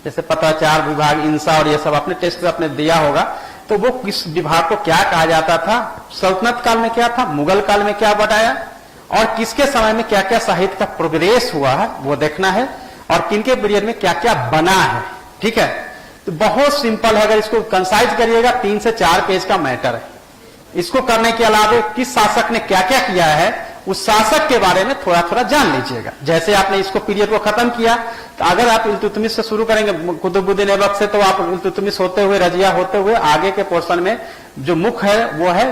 जैसे पत्राचार विभाग, इंसा और ये सब आपने टेस्ट आपने दिया होगा, तो वो किस विभाग को क्या कहा जाता था, सल्तनत काल में क्या था, मुगल काल में क्या बताया, और किसके समय में क्या क्या साहित्य का प्रोग्रेस हुआ है वो देखना है, और किनके पीरियड में क्या क्या बना है। ठीक है, तो बहुत सिंपल है, अगर इसको कंसाइज करिएगा 3 से 4 पेज का मैटर है। इसको करने के अलावा किस शासक ने क्या क्या किया है उस शासक के बारे में थोड़ा थोड़ा जान लीजिएगा। जैसे आपने इसको पीरियड को खत्म किया, तो अगर आप इल्तुतमिश से शुरू करेंगे कुतुबुद्दीन ऐबक से, तो आप इल्तुतमिश होते हुए, रजिया होते हुए आगे के पोर्शन में जो मुख्य है वो है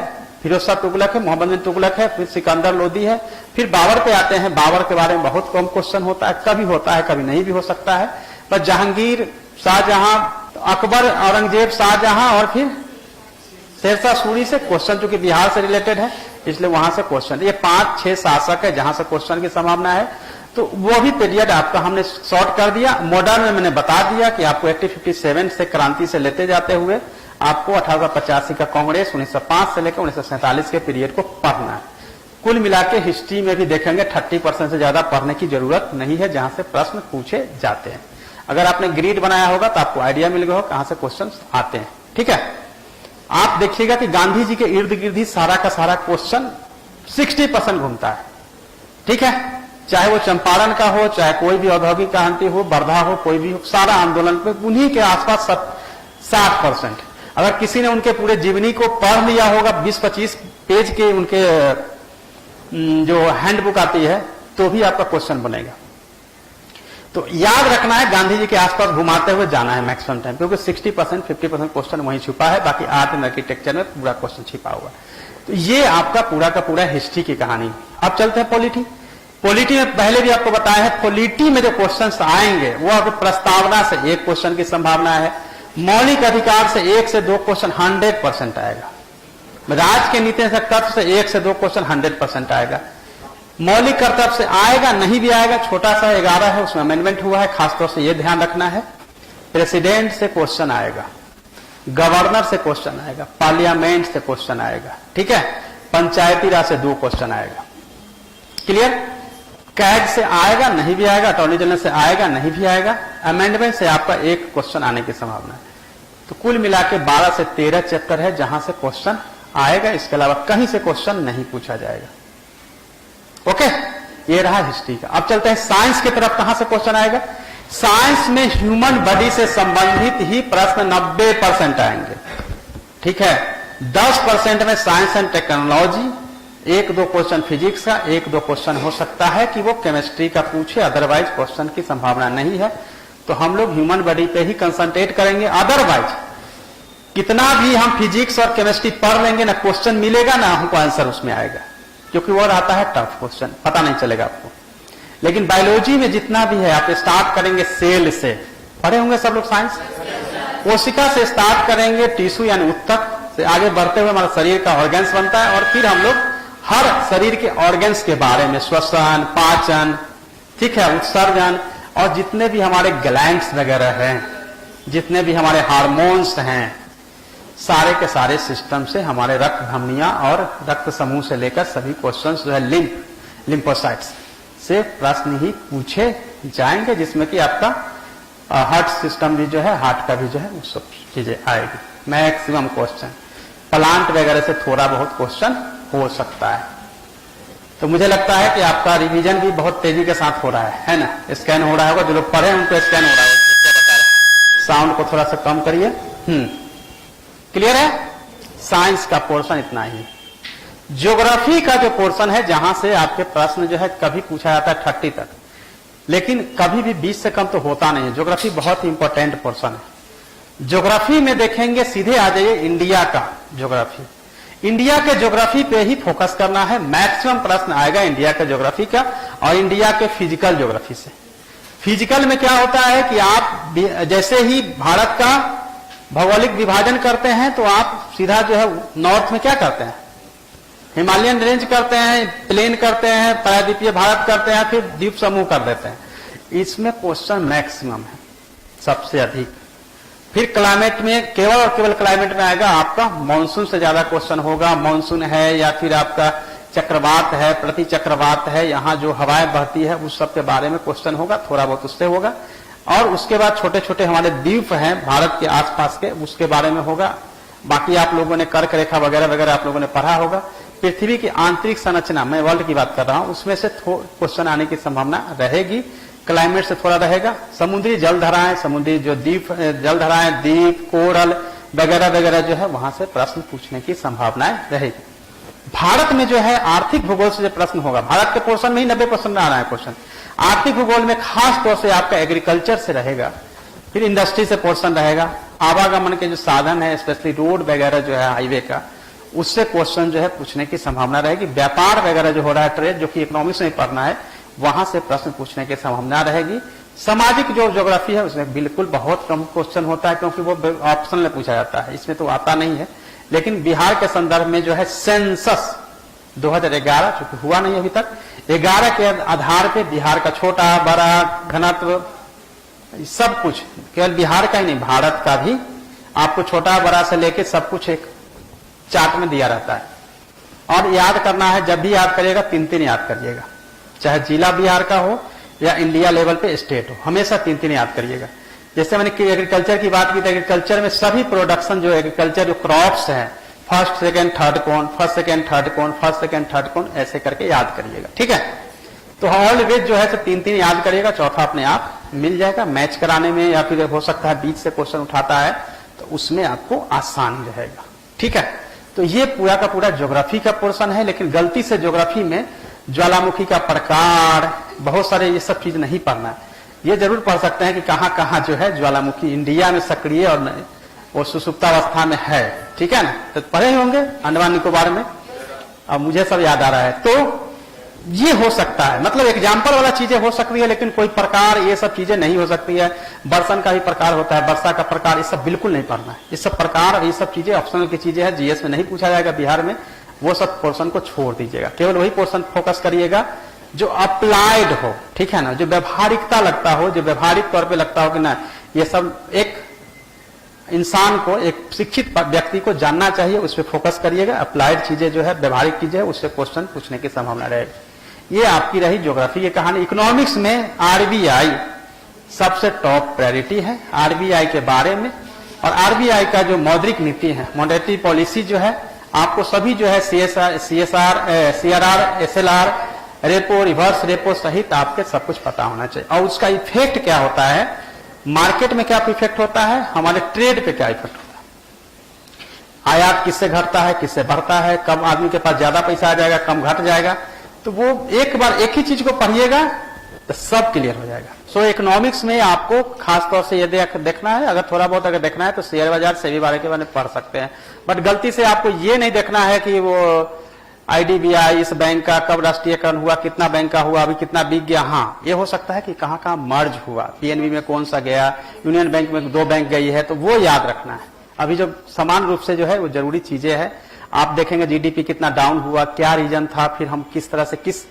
फिरोज शाह तुगलक है, मोहम्मद बिन तुगलक है, फिर सिकंदर लोदी है, फिर बाबर पे आते हैं। बाबर के बारे में बहुत कम क्वेश्चन होता है, कभी होता है कभी नहीं भी हो सकता है। पर जहांगीर, शाहजहां, अकबर, औरंगजेब, शाहजहां और फिर शेरशाह सूरी से क्वेश्चन, चूंकि बिहार से रिलेटेड है इसलिए वहां से क्वेश्चन, ये 5-6 शासक है जहां से क्वेश्चन की संभावना है। तो वो भी पीरियड आपका हमने शॉर्ट कर दिया। मॉडर्न में मैंने बता दिया कि आपको 1857 से क्रांति से लेते जाते हुए आपको 1885 का कांग्रेस, 1905 से लेकर 1947 के पीरियड को पढ़ना है। कुल मिला के हिस्ट्री में भी देखेंगे 30% से ज्यादा पढ़ने की जरूरत नहीं है, जहां से प्रश्न पूछे जाते हैं। अगर आपने ग्रिड बनाया होगा तो आपको आइडिया मिल गया हो कहां से क्वेश्चन आते हैं। ठीक है, आप देखिएगा कि गांधी जी के इर्द गिर्द ही सारा का सारा क्वेश्चन 60% घूमता है। ठीक है, चाहे वो चंपारण का हो, चाहे कोई भी औद्योगिक क्रांति हो, वर्धा हो, कोई भी हो, सारा आंदोलन पे उन्हीं के आसपास 60%। अगर किसी ने उनके पूरे जीवनी को पढ़ लिया होगा, 20-25 पेज के उनके जो हैंडबुक आती है, तो भी आपका क्वेश्चन बनेगा। तो याद रखना है गांधी जी के आसपास घुमाते हुए जाना है मैक्सिमम टाइम, क्योंकि 60% 50% क्वेश्चन वहीं छुपा है, बाकी आर्ट एंड आर्किटेक्चर में पूरा क्वेश्चन छिपा हुआ है। तो ये आपका पूरा का पूरा हिस्ट्री की कहानी। अब चलते हैं पॉलिटी। पॉलिटी में पहले भी आपको बताया है, पॉलिटी में जो क्वेश्चन आएंगे वो आपकी प्रस्तावना से 1 क्वेश्चन की संभावना है, मौलिक अधिकार से 1 से 2 क्वेश्चन 100% आएगा, राज के नीति तत्व से 1 से 2 क्वेश्चन 100% आएगा, मौलिक कर्तव्य से आएगा नहीं भी आएगा, छोटा सा 11 है उसमें अमेंडमेंट हुआ है, खासतौर से यह ध्यान रखना है। प्रेसिडेंट से क्वेश्चन आएगा, गवर्नर से क्वेश्चन आएगा, पार्लियामेंट से क्वेश्चन आएगा। ठीक है, पंचायती राज से 2 क्वेश्चन आएगा। क्लियर? कैग से आएगा नहीं भी आएगा, अटॉर्नी जनरल से आएगा नहीं भी आएगा, अमेंडमेंट से आपका 1 क्वेश्चन आने की संभावना है। तो कुल मिला के 12 से 13 चैप्टर है जहां से क्वेश्चन आएगा, इसके अलावा कहीं से क्वेश्चन नहीं पूछा जाएगा। ओके, ये रहा हिस्ट्री का। अब चलते हैं साइंस की तरफ। कहां से क्वेश्चन आएगा? साइंस में ह्यूमन बॉडी से संबंधित ही प्रश्न 90% आएंगे। ठीक है, 10% में science and technology, 1-2 question physics का, 1-2 क्वेश्चन हो सकता है कि वो केमिस्ट्री का पूछे, अदरवाइज क्वेश्चन की संभावना नहीं है। तो हम लोग ह्यूमन बॉडी पे ही कंसंट्रेट करेंगे। अदरवाइज कितना भी हम फिजिक्स और केमिस्ट्री पढ़ लेंगे, ना क्वेश्चन मिलेगा ना हमको आंसर उसमें आएगा, क्योंकि वो रहता है टफ क्वेश्चन, पता नहीं चलेगा आपको। लेकिन बायोलॉजी में जितना भी है, आप स्टार्ट करेंगे सेल से, पढ़े होंगे सब लोग साइंस, कोशिका से स्टार्ट करेंगे, टिश्यू यानी उत्तक से आगे बढ़ते हुए हमारा शरीर का ऑर्गन्स बनता है, और फिर हम लोग हर शरीर के ऑर्गन्स के बारे में, श्वसन, पाचन, ठीक है, उत्सर्जन, और जितने भी हमारे ग्लैंड्स वगैरह हैं, जितने भी हमारे हार्मोन्स हैं, सारे के सारे सिस्टम से, हमारे रक्त धमनियां और रक्त समूह से लेकर सभी क्वेश्चंस जो है लिम्फोसाइट्स से प्रश्न ही पूछे जाएंगे, जिसमें कि आपका हार्ट सिस्टम भी जो है, हार्ट का भी जो है, वो सब चीजें आएगी। मैक्सिमम क्वेश्चन प्लांट वगैरह से थोड़ा बहुत क्वेश्चन हो सकता है। तो मुझे लगता है कि आपका रिवीजन भी बहुत तेजी के साथ हो रहा है ना? स्कैन हो रहा होगा, जो लोग पढ़े उनको स्कैन हो रहा होगा। साउंड को थोड़ा सा कम करिए। क्लियर है? साइंस का पोर्शन इतना ही। ज्योग्राफी का जो पोर्शन है, जहां से आपके प्रश्न जो है कभी पूछा जाता है 30 तक, लेकिन कभी भी 20 से कम तो होता नहीं है। ज्योग्राफी बहुत ही इंपॉर्टेंट पोर्शन है। ज्योग्राफी में देखेंगे, सीधे आ जाइए इंडिया का ज्योग्राफी। इंडिया के ज्योग्राफी पे ही फोकस करना है। मैक्सिमम प्रश्न आएगा इंडिया के ज्योग्राफी का और इंडिया के फिजिकल ज्योग्राफी से। फिजिकल में क्या होता है कि आप जैसे ही भारत का भौगोलिक विभाजन करते हैं, तो आप सीधा जो है नॉर्थ में क्या करते हैं, हिमालयन रेंज करते हैं, प्लेन करते हैं, प्रायद्वीपीय भारत करते हैं, फिर द्वीप समूह कर देते हैं। इसमें क्वेश्चन मैक्सिमम है, सबसे अधिक। फिर क्लाइमेट में केवल और केवल क्लाइमेट में आएगा आपका मानसून से ज्यादा क्वेश्चन होगा। मानसून है या फिर आपका चक्रवात है, प्रति चक्रवात है, यहाँ जो हवाएं बहती है उस सब के बारे में क्वेश्चन होगा, थोड़ा बहुत उससे होगा। और उसके बाद छोटे छोटे हमारे द्वीप हैं भारत के आसपास के, उसके बारे में होगा। बाकी आप लोगों ने कर्क रेखा वगैरह वगैरह आप लोगों ने पढ़ा होगा। पृथ्वी की आंतरिक संरचना, मैं वर्ल्ड की बात कर रहा हूं, उसमें से क्वेश्चन आने की संभावना रहेगी। क्लाइमेट से थोड़ा रहेगा। समुद्री जलधाराएं, समुद्री जो द्वीप जलधाराएं, द्वीप, कोरल वगैरह वगैरह जो है वहां से प्रश्न पूछने की संभावनाएं रहेगी। भारत में जो है आर्थिक भूगोल से जो प्रश्न होगा, भारत के पोर्शन में ही 90% आ रहा है क्वेश्चन। आर्थिक भूगोल में खास तौर से आपका एग्रीकल्चर से रहेगा, फिर इंडस्ट्री से पोर्शन रहेगा, आवागमन के जो साधन है स्पेशली रोड वगैरह जो है हाईवे का, उससे क्वेश्चन जो है पूछने की संभावना रहेगी। व्यापार वगैरह जो हो रहा है, ट्रेड, जो कि इकोनॉमिक्स में पढ़ना है, वहां से प्रश्न पूछने की संभावना रहेगी। सामाजिक जो ज्योग्राफी है उसमें बिल्कुल बहुत कम क्वेश्चन होता है, क्योंकि वो ऑप्शन में पूछा जाता है, इसमें तो आता नहीं है। लेकिन बिहार के संदर्भ में जो है सेंसस 2011 चूंकि हुआ नहीं अभी तक, 11 के आधार पे बिहार का छोटा बड़ा घनत्व सब कुछ, केवल बिहार का ही नहीं भारत का भी आपको छोटा बड़ा से लेके सब कुछ एक चार्ट में दिया रहता है। और याद करना है, जब भी याद करिएगा 3-3 याद करिएगा, चाहे जिला बिहार का हो या इंडिया लेवल पे स्टेट हो, हमेशा 3-3 याद करिएगा। जैसे मैंने एग्रीकल्चर की बात की, तो एग्रीकल्चर में सभी प्रोडक्शन जो एग्रीकल्चर जो क्रॉप्स हैं, फर्स्ट सेकंड थर्ड कौन, फर्स्ट सेकंड थर्ड कौन, फर्स्ट सेकंड थर्ड कौन, ऐसे करके याद करिएगा, ठीक है। तो ऑलवेज जो है 3-3 याद करिएगा, चौथा अपने आप मिल जाएगा। मैच कराने में या फिर हो सकता है बीच से क्वेश्चन उठाता है तो उसमें आपको आसान रहेगा, ठीक है। तो ये पूरा का पूरा ज्योग्राफी का पोर्शन है। लेकिन गलती से ज्योग्राफी में ज्वालामुखी का प्रकार, बहुत सारे ये सब चीज नहीं पढ़ना है। ये जरूर पढ़ सकते हैं कि कहां कहां जो है ज्वालामुखी इंडिया में सक्रिय और सुसुप्तावस्था में है, ठीक है ना। तो पढ़े होंगे अंडमान निकोबार में, अब मुझे सब याद आ रहा है। तो ये हो सकता है, मतलब एग्जाम्पल वाला चीजें हो सकती है, लेकिन कोई प्रकार ये सब चीजें नहीं हो सकती है। बर्सन का भी प्रकार होता है, वर्षा का प्रकार, ये सब बिल्कुल नहीं पढ़ना है। ये सब प्रकार, ये सब चीजें ऑप्शनल की चीजें हैं, जीएस में नहीं पूछा जाएगा बिहार में। वो सब पोर्शन को छोड़ दीजिएगा, केवल वही पोर्शन फोकस करिएगा जो अप्लाइड हो, ठीक है ना, जो व्यवहारिकता लगता हो, जो व्यवहारिक तौर पे लगता हो कि ना ये सब एक इंसान को, एक शिक्षित व्यक्ति को जानना चाहिए, उस पर फोकस करिएगा। अप्लाइड चीजें जो है, व्यवहारिक चीजें, उससे क्वेश्चन पूछने की संभावना रहेगी। ये आपकी रही ज्योग्राफी की कहानी। इकोनॉमिक्स में आरबीआई सबसे टॉप प्रायोरिटी है, आरबीआई के बारे में। और आरबीआई का जो मौद्रिक नीति है, मॉनेटरी पॉलिसी जो है, आपको सभी जो है CRR, SLR, repo, reverse repo सहित आपके सब कुछ पता होना चाहिए। और उसका इफेक्ट क्या होता है, मार्केट में क्या इफेक्ट होता है, हमारे ट्रेड पे क्या इफेक्ट होता है, आयात किससे घटता है, किससे बढ़ता है, कब आदमी के पास ज्यादा पैसा आ जाएगा, कम घट जाएगा। तो वो एक बार एक ही चीज को पढ़िएगा तो सब क्लियर हो जाएगा। सो इकोनॉमिक्स में आपको खास तौर से ये देखना है, अगर थोड़ा बहुत अगर देखना है तो शेयर बाजार से भी बारे के बारे में पढ़ सकते हैं। बट गलती से आपको ये नहीं देखना है कि वो आईडीबीआई इस बैंक का कब राष्ट्रीयकरण हुआ, कितना बैंक का हुआ, अभी कितना बिक गया। हाँ, ये हो सकता है कि कहां कहां मर्ज हुआ, पीएनबी में कौन सा गया, यूनियन बैंक में 2 बैंक गई है, तो वो याद रखना है। अभी जो समान रूप से जो है वो जरूरी चीजें हैं। आप देखेंगे जीडीपी कितना डाउन हुआ, क्या रीजन था, फिर हम किस तरह से किस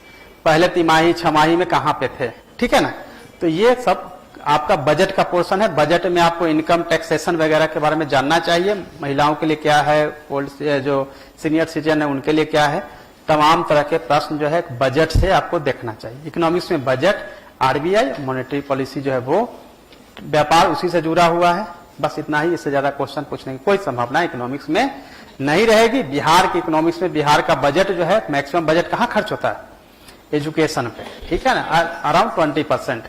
पहले तिमाही छमाही में कहां पे थे, ठीक है ना। तो ये सब आपका बजट का पोर्शन है। बजट में आपको इनकम टैक्सेशन वगैरह के बारे में जानना चाहिए, महिलाओं के लिए क्या है, ओल्ड जो सीनियर सिटीजन है उनके लिए क्या है, तमाम तरह के प्रश्न जो है बजट से आपको देखना चाहिए। इकोनॉमिक्स में बजट, आरबीआई, मॉनेटरी पॉलिसी जो है वो व्यापार उसी से जुड़ा हुआ है। बस इतना ही, इससे ज्यादा क्वेश्चन पूछने की कोई संभावना इकोनॉमिक्स में नहीं रहेगी। बिहार के इकोनॉमिक्स में बिहार का बजट जो है, मैक्सिमम बजट कहां खर्च होता है, एजुकेशन पे, ठीक है ना, अराउंड 20%।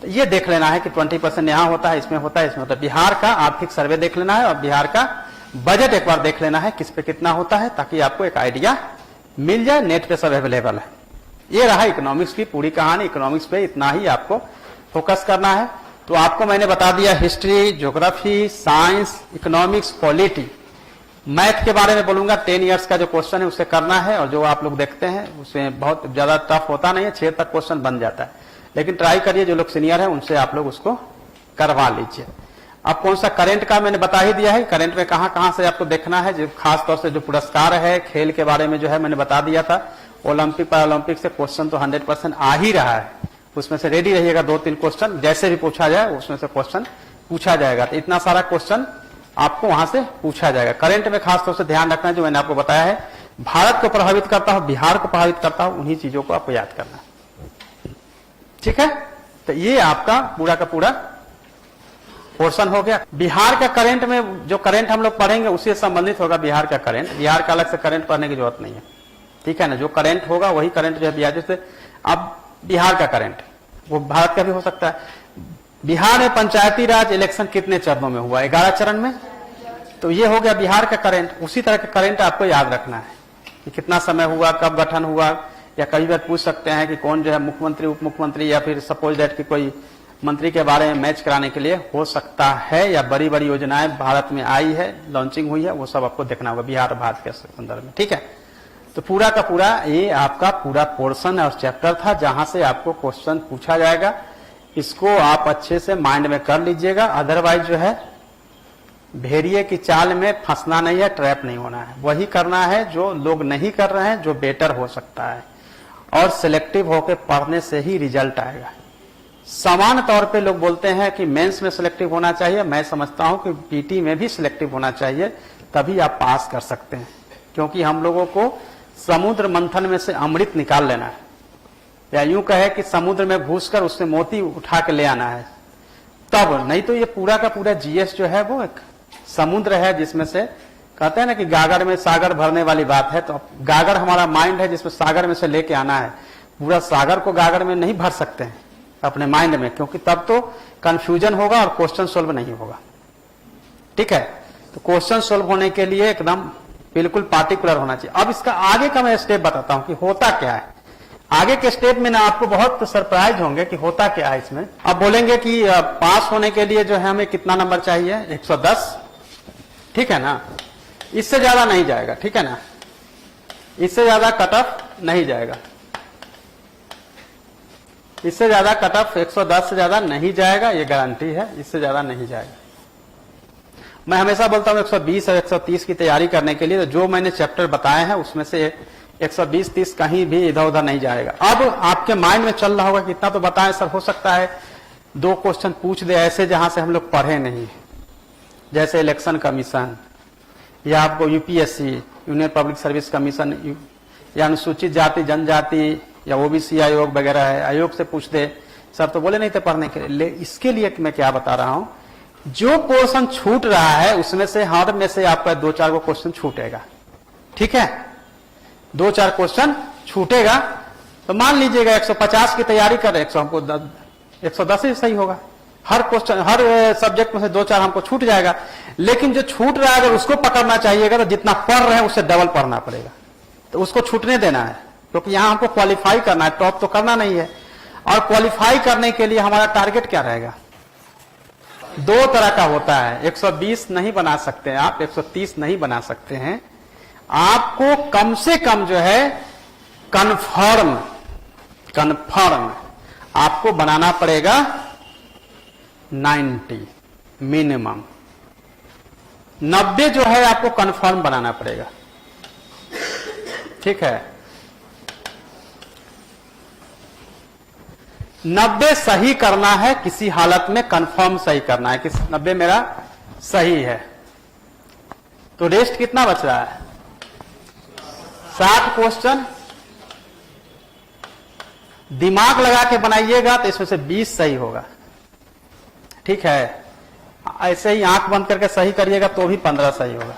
तो ये देख लेना है कि 20% यहां होता है, इसमें होता है, इसमें होता है। बिहार का आर्थिक सर्वे देख लेना है और बिहार का बजट एक बार देख लेना है किस पे कितना होता है, ताकि आपको एक आइडिया मिल जाए। नेट पे सब अवेलेबल है। ये रहा इकोनॉमिक्स की पूरी कहानी। इकोनॉमिक्स पे इतना ही आपको फोकस करना है। तो आपको मैंने बता दिया history, geography, science, economics, polity. Math के बारे में बोलूंगा, 10 इयर्स का जो क्वेश्चन है उसे करना है, और जो आप लोग देखते हैं उसमें बहुत ज्यादा टफ होता नहीं है, 6 तक क्वेश्चन बन जाता है। लेकिन ट्राई करिए, जो लोग सीनियर है उनसे आप लोग उसको करवा लीजिए। अब कौन सा करंट का मैंने बता ही दिया है, करंट में कहां कहां से आपको देखना है। जो खास तौर से जो पुरस्कार है, खेल के बारे में जो है मैंने बता दिया था। ओलंपिक पैरालंपिक से क्वेश्चन तो 100% आ ही रहा है, उसमें से रेडी रहिएगा। 2-3 क्वेश्चन जैसे भी पूछा जाए उसमें से क्वेश्चन पूछा जाएगा। तो इतना सारा क्वेश्चन आपको वहां से पूछा जाएगा। करंट में खास तौर से ध्यान रखना है, जो मैंने आपको बताया है, भारत को प्रभावित करता हो, बिहार को प्रभावित करता हो, उन्हीं चीजों को आपको याद करना है, ठीक है। तो ये आपका पूरा का पूरा पोर्शन हो गया। बिहार का करंट में जो करंट हम लोग पढ़ेंगे उसी से संबंधित होगा बिहार का करंट। बिहार का अलग से करंट पढ़ने की जरूरत नहीं है, ठीक है ना। जो करंट होगा वही करंट जो है बिहार, जैसे अब बिहार का करंट वो भारत का भी हो सकता है। बिहार में पंचायती राज इलेक्शन कितने चरणों में हुआ? 11 चरण में। तो ये हो गया बिहार का करंट। उसी तरह का करंट आपको याद रखना है कि कितना समय हुआ, कब गठन हुआ, या कई बार पूछ सकते हैं कि कौन जो है मुख्यमंत्री, उप मुख्यमंत्री, या फिर सपोज दैट कि कोई मंत्री के बारे में मैच कराने के लिए हो सकता है, या बड़ी बड़ी योजनाएं भारत में आई है, लॉन्चिंग हुई है, वो सब आपको देखना होगा बिहार और भारत के संदर्भ में, ठीक है। तो पूरा का पूरा ये आपका पूरा पोर्शन और चैप्टर था जहां से आपको क्वेश्चन पूछा जाएगा। इसको आप अच्छे से माइंड में कर लीजिएगा, अदरवाइज जो है भेड़िए की चाल में फंसना नहीं है, ट्रैप नहीं होना है। वही करना है जो लोग नहीं कर रहे हैं, जो बेटर हो सकता है, और सिलेक्टिव होकर पढ़ने से ही रिजल्ट आएगा। सामान्य तौर पे लोग बोलते हैं कि मेंस में सिलेक्टिव होना चाहिए, मैं समझता हूं कि पीटी में भी सिलेक्टिव होना चाहिए, तभी आप पास कर सकते हैं। क्योंकि हम लोगों को समुद्र मंथन में से अमृत निकाल लेना है, या यूं कहे कि समुद्र में घुसकर उससे मोती उठा के ले आना है, तब नहीं तो ये पूरा का पूरा जीएस जो है वो एक समुद्र है जिसमें से कहते हैं ना कि गागर में सागर भरने वाली बात है। तो गागर हमारा माइंड है जिसमें सागर में से लेके आना है। पूरा सागर को गागर में नहीं भर सकते हैं अपने माइंड में, क्योंकि तब तो कंफ्यूजन होगा और क्वेश्चन सोल्व नहीं होगा, ठीक है। तो क्वेश्चन सोल्व होने के लिए एकदम बिल्कुल पार्टिकुलर होना चाहिए। अब इसका आगे का मैं स्टेप बताता हूं कि होता क्या है। आगे के स्टेप में ना आपको बहुत सरप्राइज होंगे कि होता क्या है इसमें। अब बोलेंगे कि पास होने के लिए जो है हमें कितना नंबर चाहिए? 110, ठीक है ना। इससे ज्यादा नहीं जाएगा, ठीक है ना। इससे ज्यादा कट ऑफ नहीं जाएगा, इससे ज्यादा कट ऑफ 110 से ज्यादा नहीं जाएगा, ये गारंटी है। इससे ज्यादा नहीं जाएगा। मैं हमेशा बोलता हूं 120 और 130 की तैयारी करने के लिए तो जो मैंने चैप्टर बताए हैं उसमें से 120-30 कहीं भी इधर उधर नहीं जाएगा। अब आपके माइंड में चल रहा होगा कि इतना तो बताएं सर, हो सकता है 2 क्वेश्चन पूछ दे ऐसे जहां से हम लोग पढ़े नहीं, जैसे इलेक्शन कमीशन, या आपको UPSC union public service commission, या अनुसूचित जाति जनजाति, या ओबीसी आयोग वगैरह है, आयोग से पूछ दे सर, तो बोले नहीं थे पढ़ने के लिए। इसके लिए मैं क्या बता रहा हूं, जो पोर्शन छूट रहा है उसमें से हर में से आपका 2-4 को क्वेश्चन छूटेगा, ठीक है। 2-4 क्वेश्चन छूटेगा। तो मान लीजिएगा 150 की तैयारी कर रहे, 110 ही सही होगा। हर क्वेश्चन, हर सब्जेक्ट में से 2-4 हमको छूट जाएगा। लेकिन जो छूट रहा है अगर उसको पकड़ना चाहिएगा तो जितना पढ़ रहे हैं उससे डबल पढ़ना पड़ेगा। तो उसको छूटने देना है, क्योंकि यहां हमको क्वालिफाई करना है, टॉप तो करना नहीं है। और क्वालिफाई करने के लिए हमारा टारगेट क्या रहेगा? 2 तरह का होता है। 120 नहीं बना सकते आप, 130 नहीं बना सकते हैं। आपको कम से कम जो है कन्फर्म आपको बनाना पड़ेगा 90 मिनिमम। 90 जो है आपको कन्फर्म बनाना पड़ेगा, ठीक है। 90 सही करना है, किसी हालत में कंफर्म सही करना है कि 90 मेरा सही है। तो रेस्ट कितना बच रहा है? 60 क्वेश्चन। दिमाग लगा के बनाइएगा तो इसमें से 20 सही होगा, ठीक है। ऐसे ही आंख बंद करके सही करिएगा तो भी 15 सही होगा।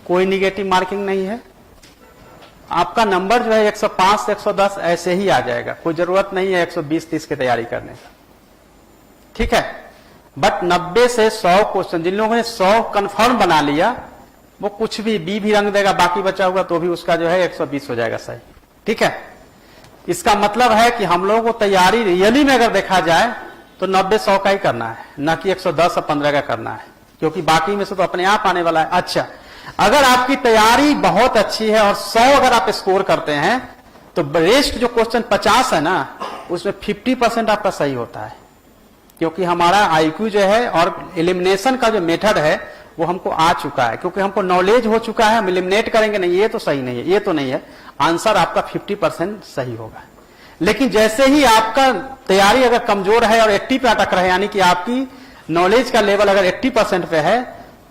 कोई निगेटिव मार्किंग नहीं है। आपका नंबर जो है 105 से 110 ऐसे ही आ जाएगा, कोई जरूरत नहीं है 120-30 की तैयारी करने का, ठीक है। बट 90 से 100 क्वेश्चन, जिन लोगों ने 100 कंफर्म बना लिया वो कुछ भी बी भी रंग देगा, बाकी बचा होगा तो भी उसका जो है 120 हो जाएगा सही, ठीक है। इसका मतलब है कि हम लोगों को तैयारी रियली में अगर देखा जाए तो 90-100 का ही करना है, न कि 110 और 15 का करना है, क्योंकि बाकी में से तो अपने आप आने वाला है। अच्छा, अगर आपकी तैयारी बहुत अच्छी है और 100 अगर आप स्कोर करते हैं तो रेस्ट जो क्वेश्चन 50 है ना, उसमें 50% आपका सही होता है, क्योंकि हमारा आईक्यू जो है और एलिमिनेशन का जो मेथड है वो हमको आ चुका है, क्योंकि हमको नॉलेज हो चुका है। हम एलिमिनेट करेंगे नहीं, ये तो सही नहीं है, ये तो नहीं है, आंसर आपका 50% सही होगा। लेकिन जैसे ही आपका तैयारी अगर कमजोर है और 80 पे अटक रहे, यानी कि आपकी नॉलेज का लेवल अगर 80% पे है,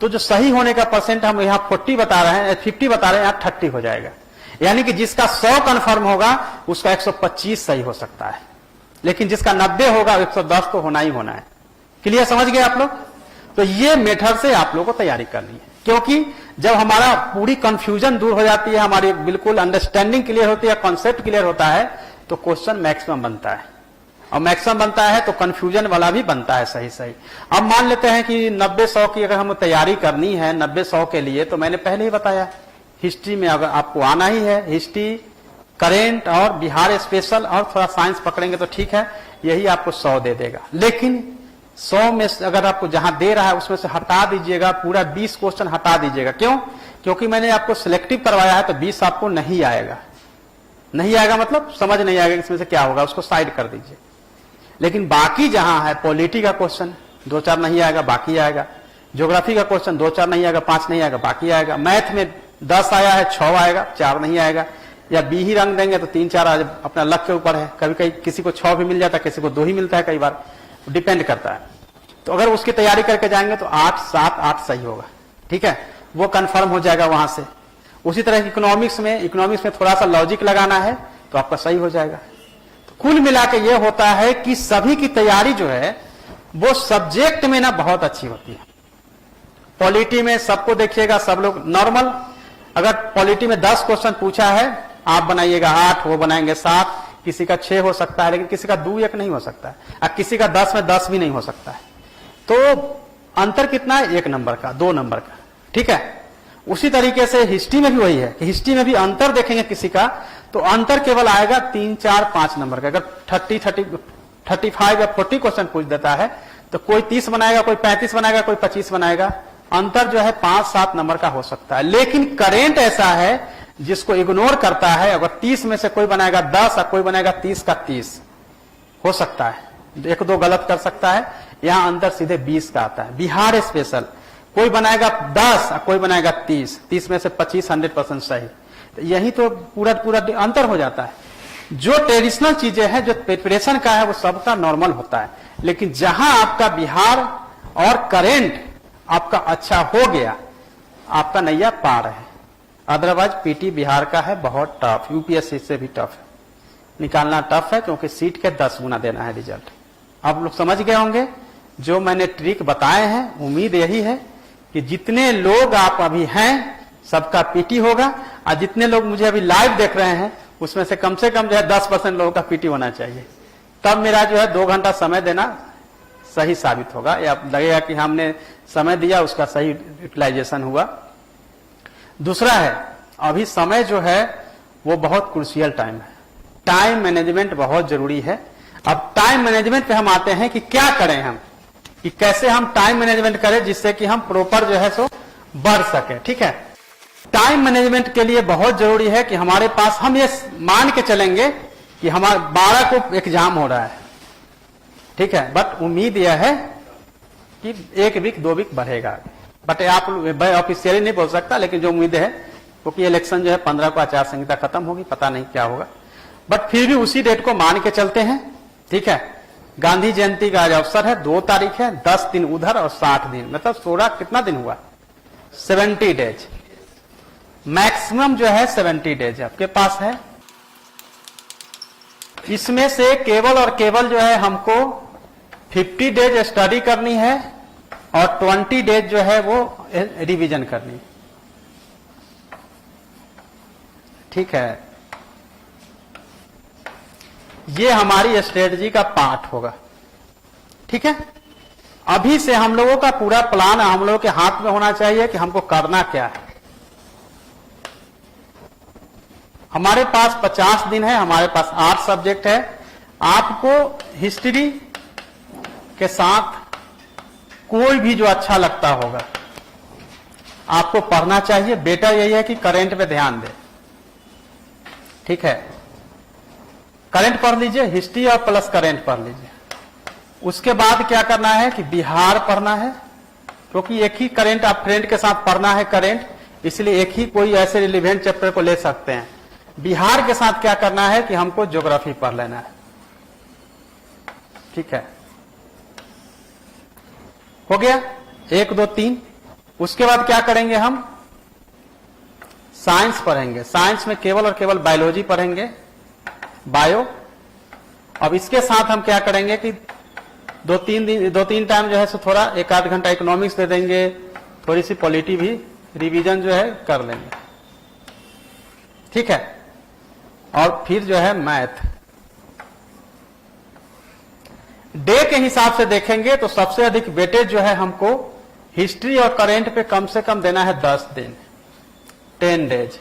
तो जो सही होने का परसेंट हम यहाँ 40 बता रहे हैं, 50 बता रहे हैं, यहाँ 30 हो जाएगा। यानी कि जिसका 100 कंफर्म होगा उसका 125 सही हो सकता है, लेकिन जिसका 90 होगा 110 तो होना ही होना है। क्लियर, समझ गए आप लोग? तो ये मेथड से आप लोगों को तैयारी करनी है, क्योंकि जब हमारा पूरी कंफ्यूजन दूर हो जाती है, हमारी बिल्कुल अंडरस्टैंडिंग क्लियर होती है, कॉन्सेप्ट क्लियर होता है, तो क्वेश्चन मैक्सिमम बनता है। और मैक्सिमम बनता है तो कंफ्यूजन वाला भी बनता है सही सही। अब मान लेते हैं कि 90-100 की अगर हमें तैयारी करनी है 90-100 के लिए, तो मैंने पहले ही बताया हिस्ट्री में अगर आपको आना ही है, हिस्ट्री, करेंट और बिहार स्पेशल और थोड़ा साइंस पकड़ेंगे तो ठीक है, यही आपको 100 दे देगा। लेकिन 100 में अगर आपको जहां दे रहा है उसमें से हटा दीजिएगा, पूरा 20 क्वेश्चन हटा दीजिएगा। क्यों? क्योंकि मैंने आपको सिलेक्टिव करवाया है, तो 20 आपको नहीं आएगा। नहीं आएगा मतलब समझ नहीं आएगा इसमें से क्या होगा, उसको साइड कर दीजिए। लेकिन बाकी जहां है, पॉलिटी का क्वेश्चन 2-4 नहीं आएगा, बाकी आएगा। ज्योग्राफी का क्वेश्चन 2-4 नहीं आएगा, 5 नहीं आएगा, बाकी आएगा। मैथ में 10 आया है, 6 आएगा, 4 नहीं आएगा। या बी ही रंग देंगे तो 3-4 अपना लक के ऊपर है। कभी कभी किसी को 6 भी मिल जाता है, किसी को 2 ही मिलता है, कई बार डिपेंड करता है। तो अगर उसकी तैयारी करके जाएंगे तो 8, 7, 8 सही होगा। ठीक है, वो कंफर्म हो जाएगा वहां से। उसी तरह इकोनॉमिक्स में थोड़ा सा लॉजिक लगाना है तो आपका सही हो जाएगा। तो कुल मिला के ये होता है कि सभी की तैयारी जो है वो सब्जेक्ट में ना बहुत अच्छी होती है। पॉलिटी में सबको देखिएगा, सब लोग नॉर्मल, अगर पॉलिटी में 10 क्वेश्चन पूछा है, आप बनाइएगा 8, वो बनाएंगे 7, किसी का 6 हो सकता है, लेकिन किसी का 2-1 नहीं हो सकता है, और किसी का 10 में 10 भी नहीं हो सकता है। तो अंतर कितना है? 1 नंबर का, 2 नंबर का। ठीक है, उसी तरीके से हिस्ट्री में भी वही है कि हिस्ट्री में भी अंतर देखेंगे किसी का, तो अंतर केवल आएगा 3, 4, 5 नंबर का। अगर 35 या 40 क्वेश्चन पूछ देता है तो कोई 30 बनाएगा, कोई 35 बनाएगा, कोई 25 बनाएगा। अंतर जो है 5-7 नंबर का हो सकता है। लेकिन करेंट ऐसा है जिसको इग्नोर करता है। अगर 30 में से कोई बनाएगा 10 और कोई बनाएगा 30 का 30 हो सकता है, 1-2 गलत कर सकता है। यहां अंतर सीधे 20 का आता है। बिहार स्पेशल कोई बनाएगा 10 और कोई बनाएगा 30 में से 25 100% सही। तो यही तो पूरा अंतर हो जाता है। जो ट्रेडिशनल चीजें हैं, जो प्रिपरेशन का है, वो सबका नॉर्मल होता है। लेकिन जहां आपका बिहार और करेंट आपका अच्छा हो गया, आपका नैया पार है। अदरवाइज पीटी बिहार का है बहुत टफ, यूपीएससी से भी टफ है, निकालना टफ है, क्योंकि सीट के 10 गुना देना है रिजल्ट। आप लोग समझ गए होंगे जो मैंने ट्रिक बताए हैं। उम्मीद यही है कि जितने लोग आप अभी हैं सबका पीटी होगा, और जितने लोग मुझे अभी लाइव देख रहे हैं उसमें से कम जो है 10% लोगों का पीटी होना चाहिए। तब मेरा जो है 2 घंटा समय देना सही साबित होगा, या लगेगा कि हमने समय दिया उसका सही यूटिलाइजेशन हुआ। दूसरा है, अभी समय जो है वो बहुत क्रूशियल टाइम है। टाइम मैनेजमेंट बहुत जरूरी है। अब टाइम मैनेजमेंट पे हम आते हैं कि क्या करें हम, कि कैसे हम टाइम मैनेजमेंट करें जिससे कि हम प्रॉपर जो है सो बढ़ सके। ठीक है, टाइम मैनेजमेंट के लिए बहुत जरूरी है कि हमारे पास, हम ये मान के चलेंगे कि हमारे 12 को एग्जाम हो रहा है। ठीक है, बट उम्मीद यह है कि 1 वीक 2 वीक बढ़ेगा। बट आप ऑफिशियली नहीं बोल सकता, लेकिन जो उम्मीद है, क्योंकि इलेक्शन जो है 15 को आचार संहिता खत्म होगी, पता नहीं क्या होगा, बट फिर भी उसी डेट को मान के चलते हैं। ठीक है, गांधी जयंती का आज अवसर है, 2 तारीख है, 10 दिन उधर और 60 दिन, मतलब 16 कितना दिन हुआ, 70 डेज। मैक्सिमम जो है 70 डेज आपके पास है। इसमें से केवल और केवल जो है हमको 50 डेज स्टडी करनी है और 20 डेज जो है वो रिवीजन करनी है। ठीक है, ये हमारी स्ट्रेटजी का पार्ट होगा। ठीक है, अभी से हम लोगों का पूरा प्लान हम लोगों के हाथ में होना चाहिए कि हमको करना क्या है। हमारे पास 50 दिन है, हमारे पास 8 सब्जेक्ट है। आपको हिस्ट्री के साथ कोई भी जो अच्छा लगता होगा आपको पढ़ना चाहिए। बेटा यही है कि करंट पे ध्यान दे। ठीक है, करंट पढ़ लीजिए, हिस्ट्री और प्लस करंट पढ़ लीजिए। उसके बाद क्या करना है कि बिहार पढ़ना है, क्योंकि एक ही करंट आप फ्रेंड के साथ पढ़ना है करंट, इसलिए एक ही कोई ऐसे रिलेवेंट चैप्टर को ले सकते हैं। बिहार के साथ क्या करना है कि हमको ज्योग्राफी पढ़ लेना है। ठीक है, हो गया 1 2 3। उसके बाद क्या करेंगे, हम साइंस पढ़ेंगे। साइंस में केवल और केवल बायोलॉजी पढ़ेंगे, बायो, अब इसके साथ हम क्या करेंगे कि दो तीन टाइम जो है सो थोड़ा 1-8 घंटा इकोनॉमिक्स दे देंगे, थोड़ी सी पॉलिटी भी रिवीजन जो है कर लेंगे, ठीक है। और फिर जो है मैथ डे के हिसाब से देखेंगे तो सबसे अधिक वेटेज जो है हमको हिस्ट्री और करेंट पे कम से कम देना है 10 दिन, 10 डेज,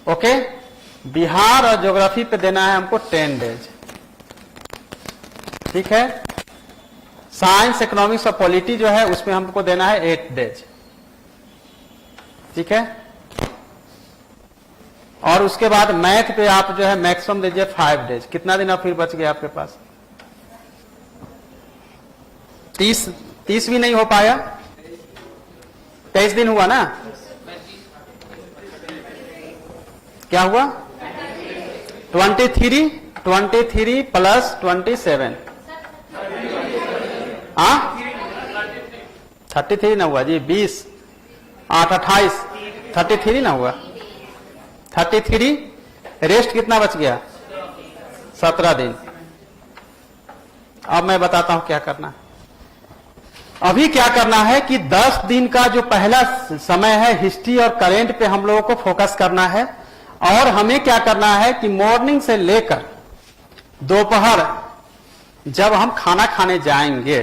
ओके। बिहार और ज्योग्राफी पे देना है हमको 10 डेज, ठीक है। साइंस, इकोनॉमिक्स और पॉलिटी जो है उसमें हमको देना है 8 डेज, ठीक है। और उसके बाद मैथ पे आप जो है मैक्सिमम दीजिए 5 डेज। कितना दिन अब फिर बच गया आपके पास? 30 भी नहीं हो पाया, 23 दिन हुआ ना? क्या हुआ? 23 प्लस 27, हाँ 33 ना हुआ जी, 20 8 28 33 ना हुआ, 33 रेस्ट कितना बच गया? 17 दिन। अब मैं बताता हूं क्या करना है। अभी क्या करना है कि 10 दिन का जो पहला समय है हिस्ट्री और करेंट पे हम लोगों को फोकस करना है, और हमें क्या करना है कि मॉर्निंग से लेकर दोपहर जब हम खाना खाने जाएंगे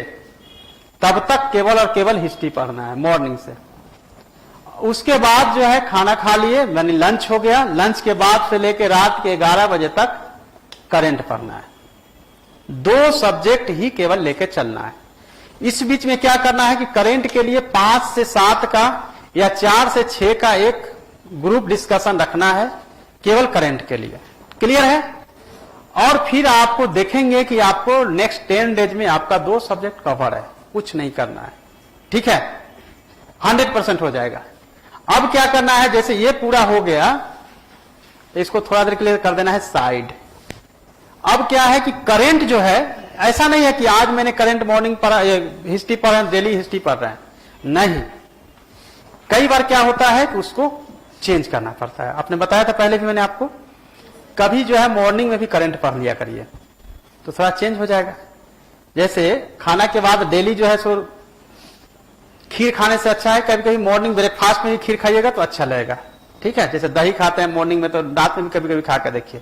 तब तक केवल और केवल हिस्ट्री पढ़ना है मॉर्निंग से। उसके बाद जो है खाना खा लिए, यानी लंच हो गया, लंच के बाद से लेकर रात के 11 बजे तक करेंट पढ़ना है। 2 सब्जेक्ट ही केवल लेके चलना है। इस बीच में क्या करना है कि करेंट के लिए 5 से 7 का या 4 से 6 का एक ग्रुप डिस्कशन रखना है केवल करेंट के लिए, क्लियर है। और फिर आपको देखेंगे कि आपको नेक्स्ट 10 डेज में आपका 2 सब्जेक्ट कवर है, कुछ नहीं करना है, ठीक है, 100% हो जाएगा। अब क्या करना है, जैसे ये पूरा हो गया तो इसको थोड़ा देर के लिए कर देना है साइड। अब क्या है कि करेंट जो है, ऐसा नहीं है कि आज मैंने करंट मॉर्निंग पढ़ा, हिस्ट्री पढ़ा, डेली हिस्ट्री पढ़ रहे हैं, नहीं। कई बार क्या होता है कि उसको चेंज करना पड़ता है। आपने बताया था पहले भी मैंने आपको, कभी जो है मॉर्निंग में भी करंट पढ़ लिया करिए तो थोड़ा चेंज हो जाएगा। जैसे खाना के बाद डेली जो है सो खीर खाने से अच्छा है कभी कभी मॉर्निंग ब्रेकफास्ट में भी खीर खाइएगा तो अच्छा लगेगा, ठीक है। जैसे दही खाते हैं मॉर्निंग में तो रात में भी कभी कभी खा कर देखिए।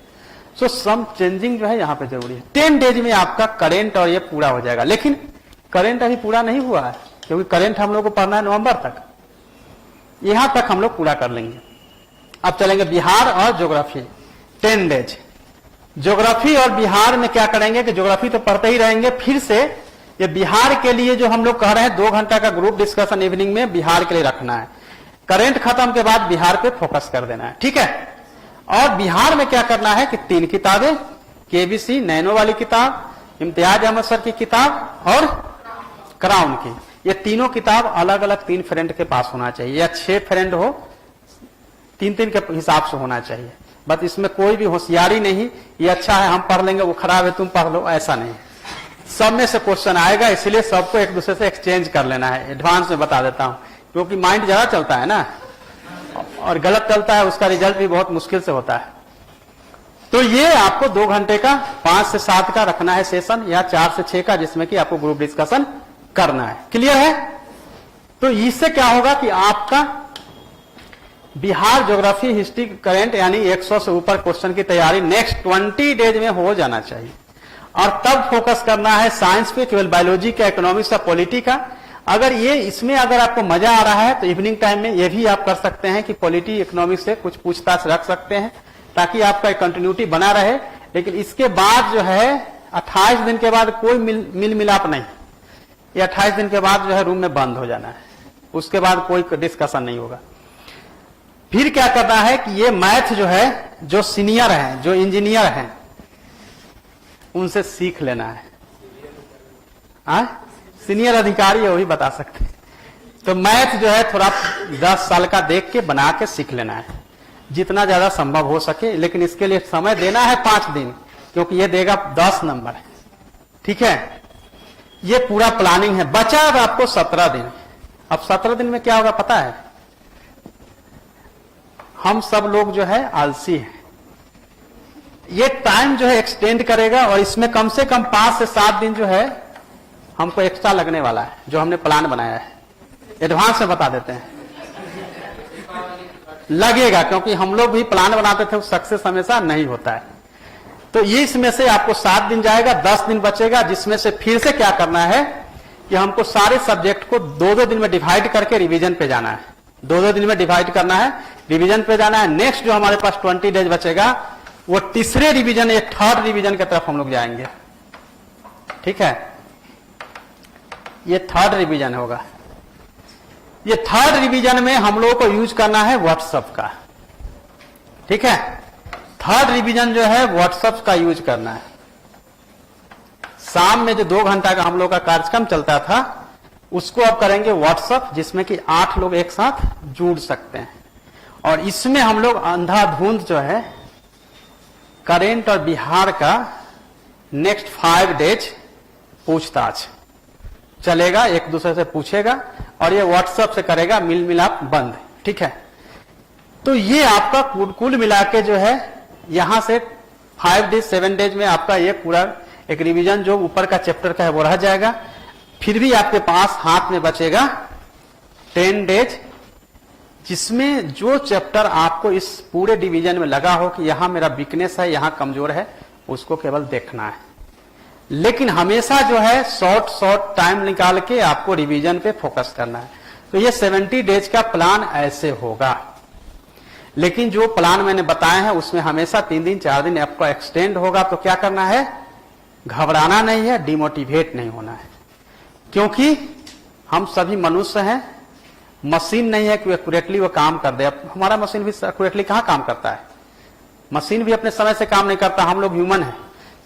सो सम चेंजिंग जो है यहां पे जरूरी है। 10 डेज में आपका करेंट और ये पूरा हो जाएगा, लेकिन करेंट अभी पूरा नहीं हुआ है क्योंकि करेंट हम लोग को पढ़ना है नवंबर तक, यहां तक हम लोग पूरा कर लेंगे। अब चलेंगे बिहार और ज्योग्राफी, 10 डेज। ज्योग्राफी और बिहार में क्या करेंगे कि ज्योग्राफी तो पढ़ते ही रहेंगे, फिर से ये बिहार के लिए जो हम लोग कह रहे हैं 2 घंटा का ग्रुप डिस्कशन इवनिंग में बिहार के लिए रखना है। करेंट खत्म के बाद बिहार पे फोकस कर देना है, ठीक है। और बिहार में क्या करना है कि 3 किताबें, केबीसी नैनो वाली किताब, इम्तियाज अहमद सर की किताब और क्राउन की, ये तीनों किताब अलग अलग 3 फ्रेंड के पास होना चाहिए, या 6 फ्रेंड हो 3-3 के हिसाब से होना चाहिए। बस इसमें कोई भी होशियारी नहीं, ये अच्छा है हम पढ़ लेंगे, वो खराब है तुम पढ़ लो, ऐसा नहीं। सब में से क्वेश्चन आएगा, इसलिए सबको एक दूसरे से एक्सचेंज कर लेना है। एडवांस में बता देता हूं क्योंकि माइंड ज्यादा चलता है ना, और गलत चलता है उसका रिजल्ट भी बहुत मुश्किल से होता है। तो ये आपको 2 घंटे का 5 से 7 का रखना है सेशन, या 4 से 6 का जिसमें कि आपको ग्रुप डिस्कशन करना है, क्लियर है। तो इससे क्या होगा कि आपका बिहार ज्योग्राफी हिस्ट्री करेंट यानी 100 से ऊपर क्वेश्चन की तैयारी नेक्स्ट 20 डेज में हो जाना चाहिए। और तब फोकस करना है साइंस पे, केवल बायोलॉजी का, इकोनॉमिक्स का, पॉलिटी का। अगर ये इसमें अगर आपको मजा आ रहा है तो इवनिंग टाइम में ये भी आप कर सकते हैं कि पॉलिटी इकोनॉमिक्स से कुछ पूछताछ रख सकते हैं ताकि आपका कंटिन्यूटी बना रहे। लेकिन इसके बाद जो है 28 दिन के बाद कोई मिल मिलाप नहीं, ये 28 दिन के बाद जो है रूम में बंद हो जाना है, उसके बाद कोई डिस्कशन नहीं होगा। फिर क्या करना है कि ये मैथ जो है, जो सीनियर हैं, जो इंजीनियर हैं, उनसे सीख लेना है। सीनियर अधिकारी है वही बता सकते हैं। तो मैथ जो है थोड़ा 10 साल का देख के बना के सीख लेना है जितना ज्यादा संभव हो सके, लेकिन इसके लिए समय देना है 5 दिन, क्योंकि ये देगा 10 नंबर, ठीक है। ये पूरा प्लानिंग है। बचा अब आपको 17 दिन। अब 17 दिन में क्या होगा पता है, हम सब लोग जो है आलसी हैं, ये टाइम जो है एक्सटेंड करेगा और इसमें कम से कम 5 से 7 दिन जो है हमको एक्स्ट्रा लगने वाला है, जो हमने प्लान बनाया है। एडवांस में बता देते हैं, लगेगा, क्योंकि हम लोग भी प्लान बनाते थे, सक्सेस हमेशा नहीं होता है। तो ये इसमें से आपको 7 दिन जाएगा, 10 दिन बचेगा, जिसमें से फिर से क्या करना है कि हमको सारे सब्जेक्ट को 2-2 दिन में डिवाइड करके रिवीजन पे जाना है। 2-2 दिन में डिवाइड करना है, रिवीजन पे जाना है। नेक्स्ट जो हमारे पास 20 डेज बचेगा वो तीसरे रिवीजन या थर्ड रिवीजन की तरफ हम लोग जाएंगे। ठीक है, ये थर्ड रिवीजन होगा। ये थर्ड रिवीजन में हम लोगों को यूज करना है व्हाट्सएप का। ठीक है, थर्ड रिवीजन जो है व्हाट्सएप का यूज करना है। शाम में जो 2 घंटा का हम लोग का कार्यक्रम चलता था उसको अब करेंगे व्हाट्सएप, जिसमें कि 8 लोग एक साथ जुड़ सकते हैं। और इसमें हम लोग अंधाधुंध जो है करेंट और बिहार का नेक्स्ट 5 डेज पूछताछ चलेगा, एक दूसरे से पूछेगा और ये व्हाट्सएप से करेगा, मिल मिलाप बंद। ठीक है, तो ये आपका कुल मिला के जो है यहां से 5 डेज 7 डेज में आपका ये पूरा एक रिवीजन जो ऊपर का चैप्टर का है वो रह जाएगा। फिर भी आपके पास हाथ में बचेगा 10 डेज, जिसमें जो चैप्टर आपको इस पूरे डिवीजन में लगा हो कि यहां मेरा वीकनेस है, यहां कमजोर है, उसको केवल देखना है। लेकिन हमेशा जो है शॉर्ट टाइम निकाल के आपको रिवीजन पे फोकस करना है। तो ये 70 डेज का प्लान ऐसे होगा। लेकिन जो प्लान मैंने बताया है उसमें हमेशा 3 दिन 4 दिन आपका एक्सटेंड होगा। तो क्या करना है, घबराना नहीं है, डिमोटिवेट नहीं होना है, क्योंकि हम सभी मनुष्य हैं, मशीन नहीं है कि एक्यूरेटली वो काम कर दे। अब हमारा मशीन भी एक्यूरेटली कहां काम करता है, मशीन भी अपने समय से काम नहीं करता, हम लोग ह्यूमन हैं।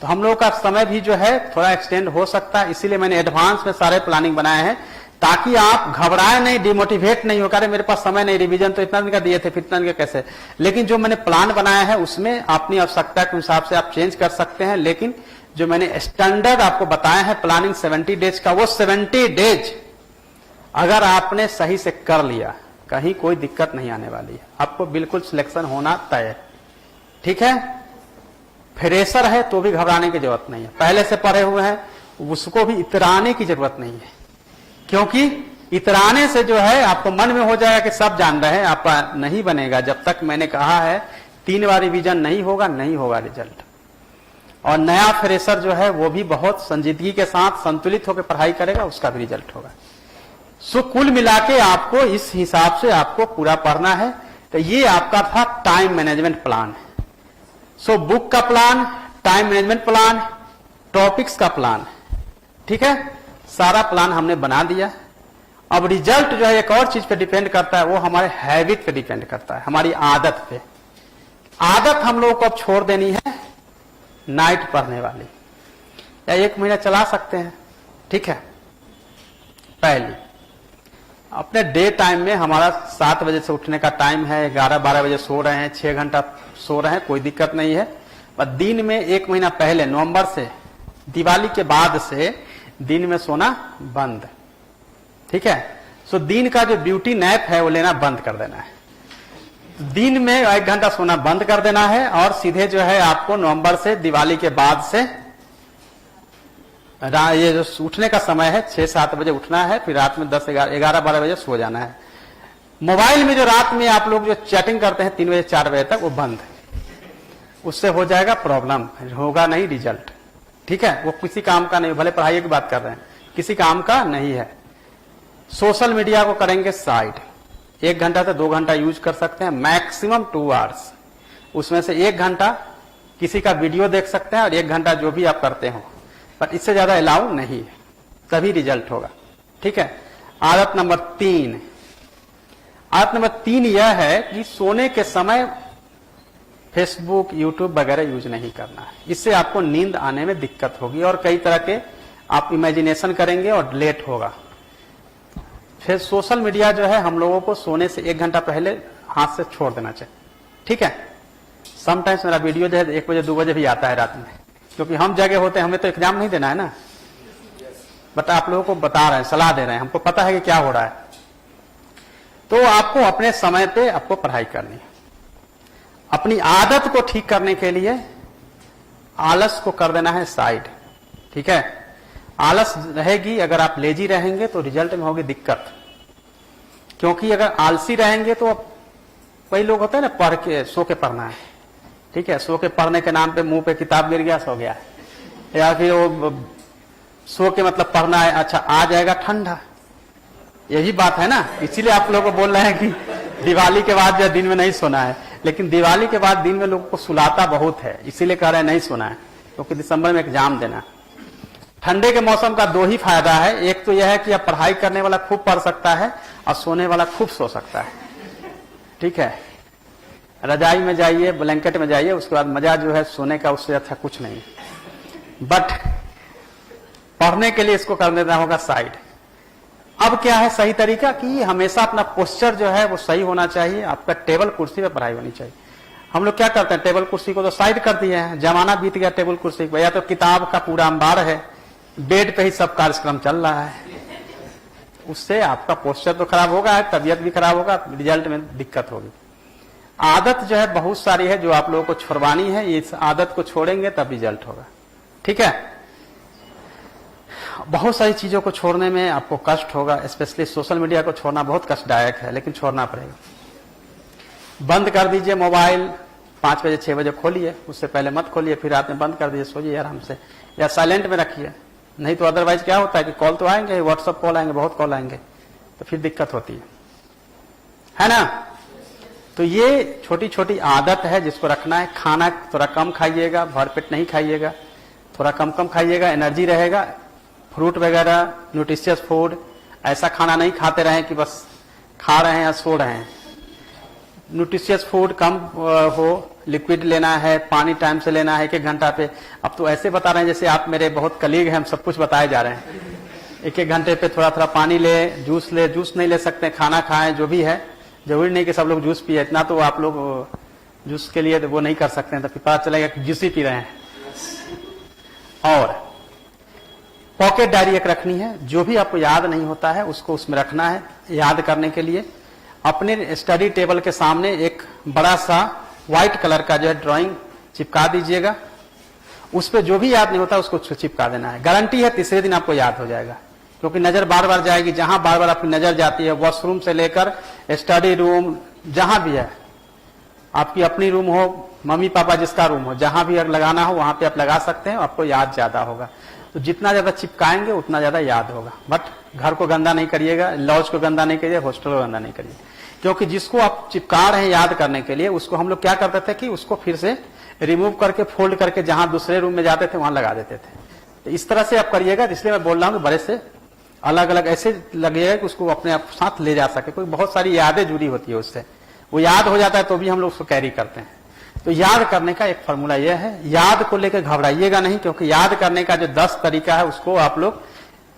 तो हम लोगों का समय भी जो है थोड़ा एक्सटेंड हो सकता है। इसीलिए मैंने एडवांस में सारे प्लानिंग बनाए हैं ताकि आप घबराए नहीं, डिमोटिवेट नहीं हो, अरे मेरे पास समय नहीं, रिवीजन तो इतना दिन का दिए थे, फिर इतना दिन का कैसे। लेकिन जो मैंने प्लान बनाया है उसमें अपनी आवश्यकता के हिसाब से आप चेंज कर सकते हैं। लेकिन जो मैंने स्टैंडर्ड आपको बताया है प्लानिंग 70 डेज का, वो 70 डेज अगर आपने सही से कर लिया, कहीं कोई दिक्कत नहीं आने वाली है, आपको बिल्कुल सिलेक्शन होना तय है। ठीक है, फ्रेशर है तो भी घबराने की जरूरत नहीं है, पहले से पढ़े हुए हैं उसको भी इतराने की जरूरत नहीं है, क्योंकि इतराने से जो है आपको मन में हो जाएगा कि सब जान रहे हैं, आपका नहीं बनेगा। जब तक मैंने कहा है 3 बार रिवीजन नहीं होगा, नहीं होगा रिजल्ट। और नया फ्रेशर जो है वो भी बहुत संजीदगी के साथ संतुलित होकर पढ़ाई करेगा, उसका भी रिजल्ट होगा। सो कुल मिला के आपको इस हिसाब से आपको पूरा पढ़ना है। तो ये आपका था time management plan. So book का plan, time management plan, topics का प्लान, ठीक है, सारा प्लान हमने बना दिया। अब रिजल्ट जो है एक और चीज पे डिपेंड करता है, वो हमारे हैबिट पे डिपेंड करता है, हमारी आदत पे। आदत हम लोगों को अब छोड़ देनी है नाइट पढ़ने वाली, या 1 महीना चला सकते हैं। ठीक है, पहली अपने डे टाइम में हमारा 7 बजे से उठने का टाइम है, 11-12 बजे सो रहे हैं, 6 घंटा सो रहे हैं, कोई दिक्कत नहीं है। पर दिन में 1 महीना पहले, नवंबर से, दिवाली के बाद से दिन में सोना बंद। ठीक है, सो दिन का जो ब्यूटी नैप है वो लेना बंद कर देना है। दिन में 1 घंटा सोना बंद कर देना है और सीधे जो है आपको नवंबर से, दिवाली के बाद से ये जो उठने का समय है 6-7 बजे उठना है, फिर रात में 10-11-12 बजे सो जाना है। मोबाइल में जो रात में आप लोग जो चैटिंग करते हैं 3 बजे 4 बजे तक, वो बंद है, उससे हो जाएगा प्रॉब्लम, होगा नहीं रिजल्ट। ठीक है, वो किसी काम का नहीं, भले पढ़ाई की बात कर रहे हैं, किसी काम का नहीं है। सोशल मीडिया को करेंगे साइड, 1 घंटा से 2 घंटा यूज कर सकते हैं, मैक्सिमम 2 आवर्स। उसमें से 1 घंटा किसी का वीडियो देख सकते हैं और 1 घंटा जो भी आप करते हो, पर इससे ज्यादा अलाउ नहीं है, तभी रिजल्ट होगा। ठीक है, आदत नंबर 3, आदत नंबर 3 यह है कि सोने के समय फेसबुक, यूट्यूब वगैरह यूज नहीं करना है। इससे आपको नींद आने में दिक्कत होगी और कई तरह के आप इमेजिनेशन करेंगे और लेट होगा। फिर सोशल मीडिया जो है हम लोगों को सोने से 1 घंटा पहले हाथ से छोड़ देना चाहिए। ठीक है, समटाइम्स मेरा वीडियो जो है 1 बजे 2 बजे भी आता है रात में, क्योंकि हम जगह होते हैं, हमें तो एग्जाम नहीं देना है ना, बट आप लोगों को बता रहे हैं, सलाह दे रहे हैं, हमको पता है कि क्या हो रहा है। तो आपको अपने समय पे आपको पढ़ाई करनी है। अपनी आदत को ठीक करने के लिए आलस को कर देना है साइड। ठीक है, आलस रहेगी, अगर आप लेजी रहेंगे तो रिजल्ट में होगी दिक्कत। क्योंकि अगर आलसी रहेंगे तो कई लोग होते हैं ना, पढ़ के सो के पढ़ना है। ठीक है, सो के पढ़ने के नाम पे मुंह पे किताब गिर गया, सो गया, या फिर वो सो के मतलब पढ़ना है, अच्छा आ जाएगा ठंडा, यही बात है ना। इसीलिए आप लोगों को बोल रहे हैं कि दिवाली के बाद जो दिन में नहीं सोना है, लेकिन दिवाली के बाद दिन में लोगों को सुलाता बहुत है, इसीलिए कह रहे हैं नहीं सोना है, क्योंकि दिसंबर में एग्जाम देना। ठंडे के मौसम का दो ही फायदा है, एक तो यह है कि अब पढ़ाई करने वाला खूब पढ़ सकता है और सोने वाला खूब सो सकता है। ठीक है, रजाई में जाइए, ब्लैंकेट में जाइए, उसके बाद मजा जो है सोने का, उससे अच्छा कुछ नहीं। बट पढ़ने के लिए इसको कर देना होगा साइड। अब क्या है सही तरीका कि हमेशा अपना पोस्चर जो है वो सही होना चाहिए। आपका टेबल कुर्सी पे पढ़ाई होनी चाहिए। हम लोग क्या करते हैं, टेबल कुर्सी को तो साइड कर दिए हैं, जमाना बीत गया टेबल कुर्सी पे, या तो किताब का पूरा अंबार है, बेड पे ही सब कार्यक्रम चल रहा है। उससे आपका पोस्चर तो खराब होगा, तबीयत भी खराब होगा, रिजल्ट में दिक्कत होगी। आदत जो है बहुत सारी है जो आप लोगों को छुड़वानी है, इस आदत को छोड़ेंगे तब रिजल्ट होगा। ठीक है, बहुत सारी चीजों को छोड़ने में आपको कष्ट होगा, स्पेशली सोशल मीडिया को छोड़ना बहुत कष्टदायक है, लेकिन छोड़ना पड़ेगा। बंद कर दीजिए मोबाइल, 5 बजे 6 बजे खोलिए, उससे पहले मत खोलिए, फिर रात में बंद कर दीजिए, सोइए आराम से, या साइलेंट में रखिए। नहीं तो अदरवाइज क्या होता है कि कॉल तो आएंगे, व्हाट्सएप कॉल आएंगे, बहुत कॉल आएंगे, तो फिर दिक्कत होती है ना। तो ये छोटी छोटी आदत है जिसको रखना है। खाना थोड़ा कम खाइएगा, भरपेट नहीं खाइएगा, थोड़ा कम कम खाइएगा, एनर्जी रहेगा। फ्रूट वगैरह, न्यूट्रिशियस फूड, ऐसा खाना नहीं खाते रहें कि बस खा रहे हैं या सो रहे हैं। न्यूट्रिशियस फूड कम हो, लिक्विड लेना है, पानी टाइम से लेना है 1-1 घंटा पे। अब तो ऐसे बता रहे हैं जैसे आप मेरे बहुत कलीग हैं, हम सब कुछ बताए जा रहे हैं। 1-1 घंटे पे थोड़ा थोड़ा पानी ले, जूस नहीं ले सकते, खाना खाएं, जो भी है। जरूरी नहीं कि सब लोग जूस पिए, इतना तो आप लोग जूस के लिए वो नहीं कर सकते हैं, तो फिर पता चलेगा कि जूस ही पी रहे हैं। और पॉकेट डायरी एक रखनी है, जो भी आपको याद नहीं होता है उसको उसमें रखना है याद करने के लिए। अपने स्टडी टेबल के सामने एक बड़ा सा व्हाइट कलर का जो है ड्राइंग चिपका दीजिएगा। उस पर जो भी याद नहीं होता उसको चिपका देना है। गारंटी है तीसरे दिन आपको याद हो जाएगा, क्योंकि नजर बार बार जाएगी। जहां बार बार आपकी नजर जाती है, वॉशरूम से लेकर स्टडी रूम, जहां भी है, आपकी अपनी रूम हो, मम्मी पापा जिसका रूम हो, जहां भी अगर लगाना हो वहां पे आप लगा सकते हैं, आपको याद ज्यादा होगा। तो जितना ज्यादा चिपकाएंगे उतना ज्यादा याद होगा। बट घर को गंदा नहीं करिएगा, लॉज को गंदा नहीं करिए, हॉस्टल को गंदा नहीं करिए, क्योंकि जिसको आप चिपका रहे हैं याद करने के लिए, उसको हम लोग क्या करते थे कि उसको फिर से रिमूव करके फोल्ड करके जहां दूसरे रूम में जाते थे वहां लगा देते थे। तो इस तरह से आप करिएगा। इसलिए मैं बोल रहा हूं कि बड़े से अलग अलग ऐसे लगेगा कि उसको अपने आप साथ ले जा सके। कोई बहुत सारी यादें जुड़ी होती है उससे, वो याद हो जाता है तो भी हम लोग उसको कैरी करते हैं। तो याद करने का एक फॉर्मूला यह है, याद को लेकर घबराइएगा नहीं, क्योंकि याद करने का जो 10 तरीका है उसको आप लोग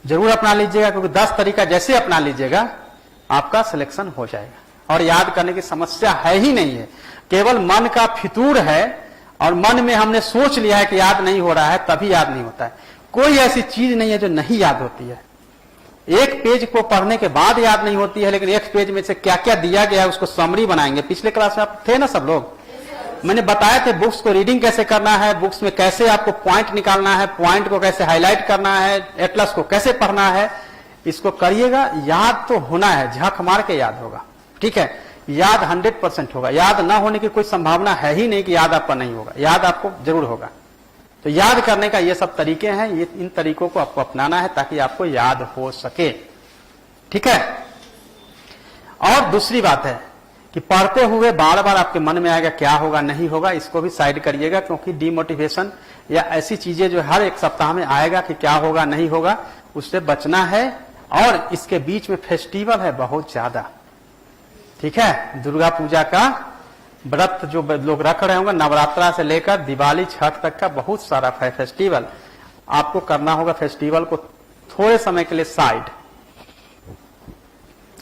जरूर अपना लीजिएगा, क्योंकि 10 तरीका जैसे अपना लीजिएगा आपका सिलेक्शन हो जाएगा। और याद करने की समस्या है ही नहीं है, केवल मन का फितूर है, और मन में हमने सोच लिया है कि याद नहीं हो रहा है, तभी याद नहीं होता है। कोई ऐसी चीज नहीं है जो नहीं याद होती है। एक पेज को पढ़ने के बाद याद नहीं होती है, लेकिन एक पेज में से क्या क्या दिया गया है उसको समरी बनाएंगे। पिछले क्लास में आप थे ना सब लोग, मैंने बताया थे बुक्स को रीडिंग कैसे करना है, बुक्स में कैसे आपको पॉइंट निकालना है, पॉइंट को कैसे हाईलाइट करना है, एटलस को कैसे पढ़ना है। इसको करिएगा, याद तो होना है, झक मार के याद होगा। ठीक है, याद 100% होगा। याद ना होने की कोई संभावना है ही नहीं कि याद आपका नहीं होगा, याद आपको जरूर होगा। तो याद करने का ये सब तरीके हैं, ये इन तरीकों को आपको अपनाना है ताकि आपको याद हो सके। ठीक है, और दूसरी बात है कि पढ़ते हुए बार बार आपके मन में आएगा क्या होगा नहीं होगा, इसको भी साइड करिएगा, क्योंकि डिमोटिवेशन या ऐसी चीजें जो हर एक सप्ताह में आएगा कि क्या होगा नहीं होगा, उससे बचना है। और इसके बीच में फेस्टिवल है बहुत ज्यादा। ठीक है, दुर्गा पूजा का व्रत जो लोग रख रहे होंगे, नवरात्रा से लेकर दिवाली छठ तक का बहुत सारा फेस्टिवल आपको करना होगा। फेस्टिवल को थोड़े समय के लिए साइड,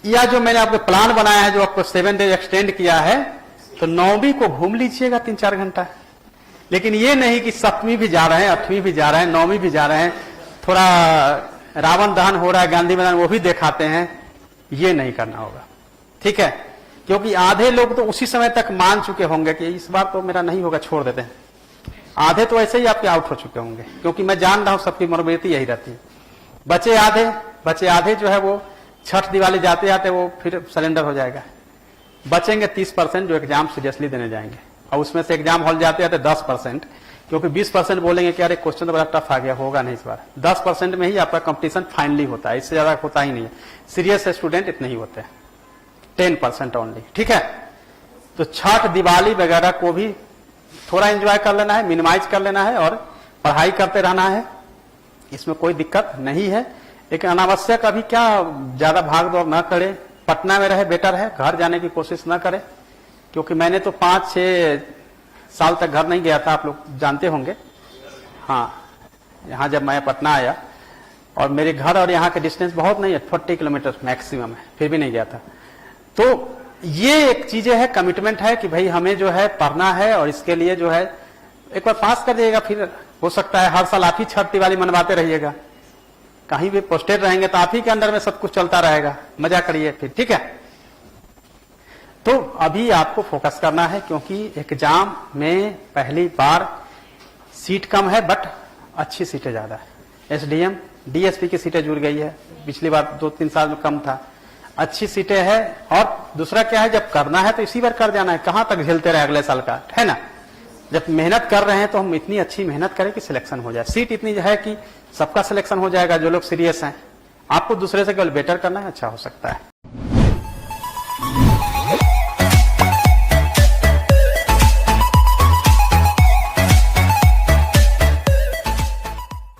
या जो मैंने आपको प्लान बनाया है, जो आपको 7 डेज एक्सटेंड किया है, तो 9वीं को घूम लीजिएगा 3-4 घंटा। लेकिन ये नहीं कि 7वीं भी जा रहे हैं, 8वीं भी जा रहे हैं, 9वीं भी जा रहे हैं, थोड़ा रावण दहन हो रहा है, गांधी मैदान, वो भी दिखाते हैं, ये नहीं करना होगा। ठीक है, क्योंकि आधे लोग तो उसी समय तक मान चुके होंगे कि इस बार तो मेरा नहीं होगा, छोड़ देते हैं। आधे तो ऐसे ही आपके आउट हो चुके होंगे, क्योंकि मैं जान रहा हूं सबकी मनोवृत्ति यही रहती है। बचे आधे जो है वो छठ दिवाली जाते जाते वो फिर सरेंडर हो जाएगा। बचेंगे 30% जो एग्जाम सीरियसली देने जाएंगे, और उसमें से एग्जाम हॉल जाते जाते 10%, क्योंकि 20% बोलेंगे कि अरे क्वेश्चन तो बड़ा टफ आ गया, होगा नहीं इस बार। 10% में ही आपका कंपटीशन फाइनली होता है, इससे ज्यादा होता ही नहीं है। सीरियस स्टूडेंट इतने ही होते हैं, 10% ओनली। ठीक है, तो छठ दिवाली वगैरह को भी थोड़ा एंजॉय कर लेना है, मिनिमाइज कर लेना है और पढ़ाई करते रहना है, इसमें कोई दिक्कत नहीं है। लेकिन अनावश्यक अभी क्या ज्यादा भाग दौड़ न करे, पटना में रहे बेटर है, घर जाने की कोशिश न करे, क्योंकि मैंने तो 5-6 साल तक घर नहीं गया था, आप लोग जानते होंगे। हाँ, यहाँ जब मैं पटना आया, और मेरे घर और यहाँ के डिस्टेंस बहुत नहीं है, 40 किलोमीटर मैक्सिमम है, फिर भी नहीं गया था। तो ये एक चीजें है, कमिटमेंट है कि भाई हमें जो है पढ़ना है, और इसके लिए जो है एक बार पास कर दिएगा, फिर हो सकता है हर साल आप ही छठ दिवाली मनवाते रहिएगा, कहीं भी पोस्टेड रहेंगे तो आप ही के अंदर में सब कुछ चलता रहेगा, मजा करिए फिर। ठीक है, तो अभी आपको फोकस करना है, क्योंकि एग्जाम में पहली बार सीट कम है बट अच्छी सीटें ज्यादा है। एसडीएम डीएसपी की सीटें जुड़ गई है, पिछली बार 2-3 साल में कम था, अच्छी सीटें हैं। और दूसरा क्या है, जब करना है तो इसी बार कर जाना है, कहां तक झेलते रहे अगले साल का, है ना। जब मेहनत कर रहे हैं तो हम इतनी अच्छी मेहनत करें कि सिलेक्शन हो जाए। सीट इतनी है कि सबका सिलेक्शन हो जाएगा, जो लोग सीरियस हैं। आपको दूसरे से केवल बेटर करना है, अच्छा हो सकता है।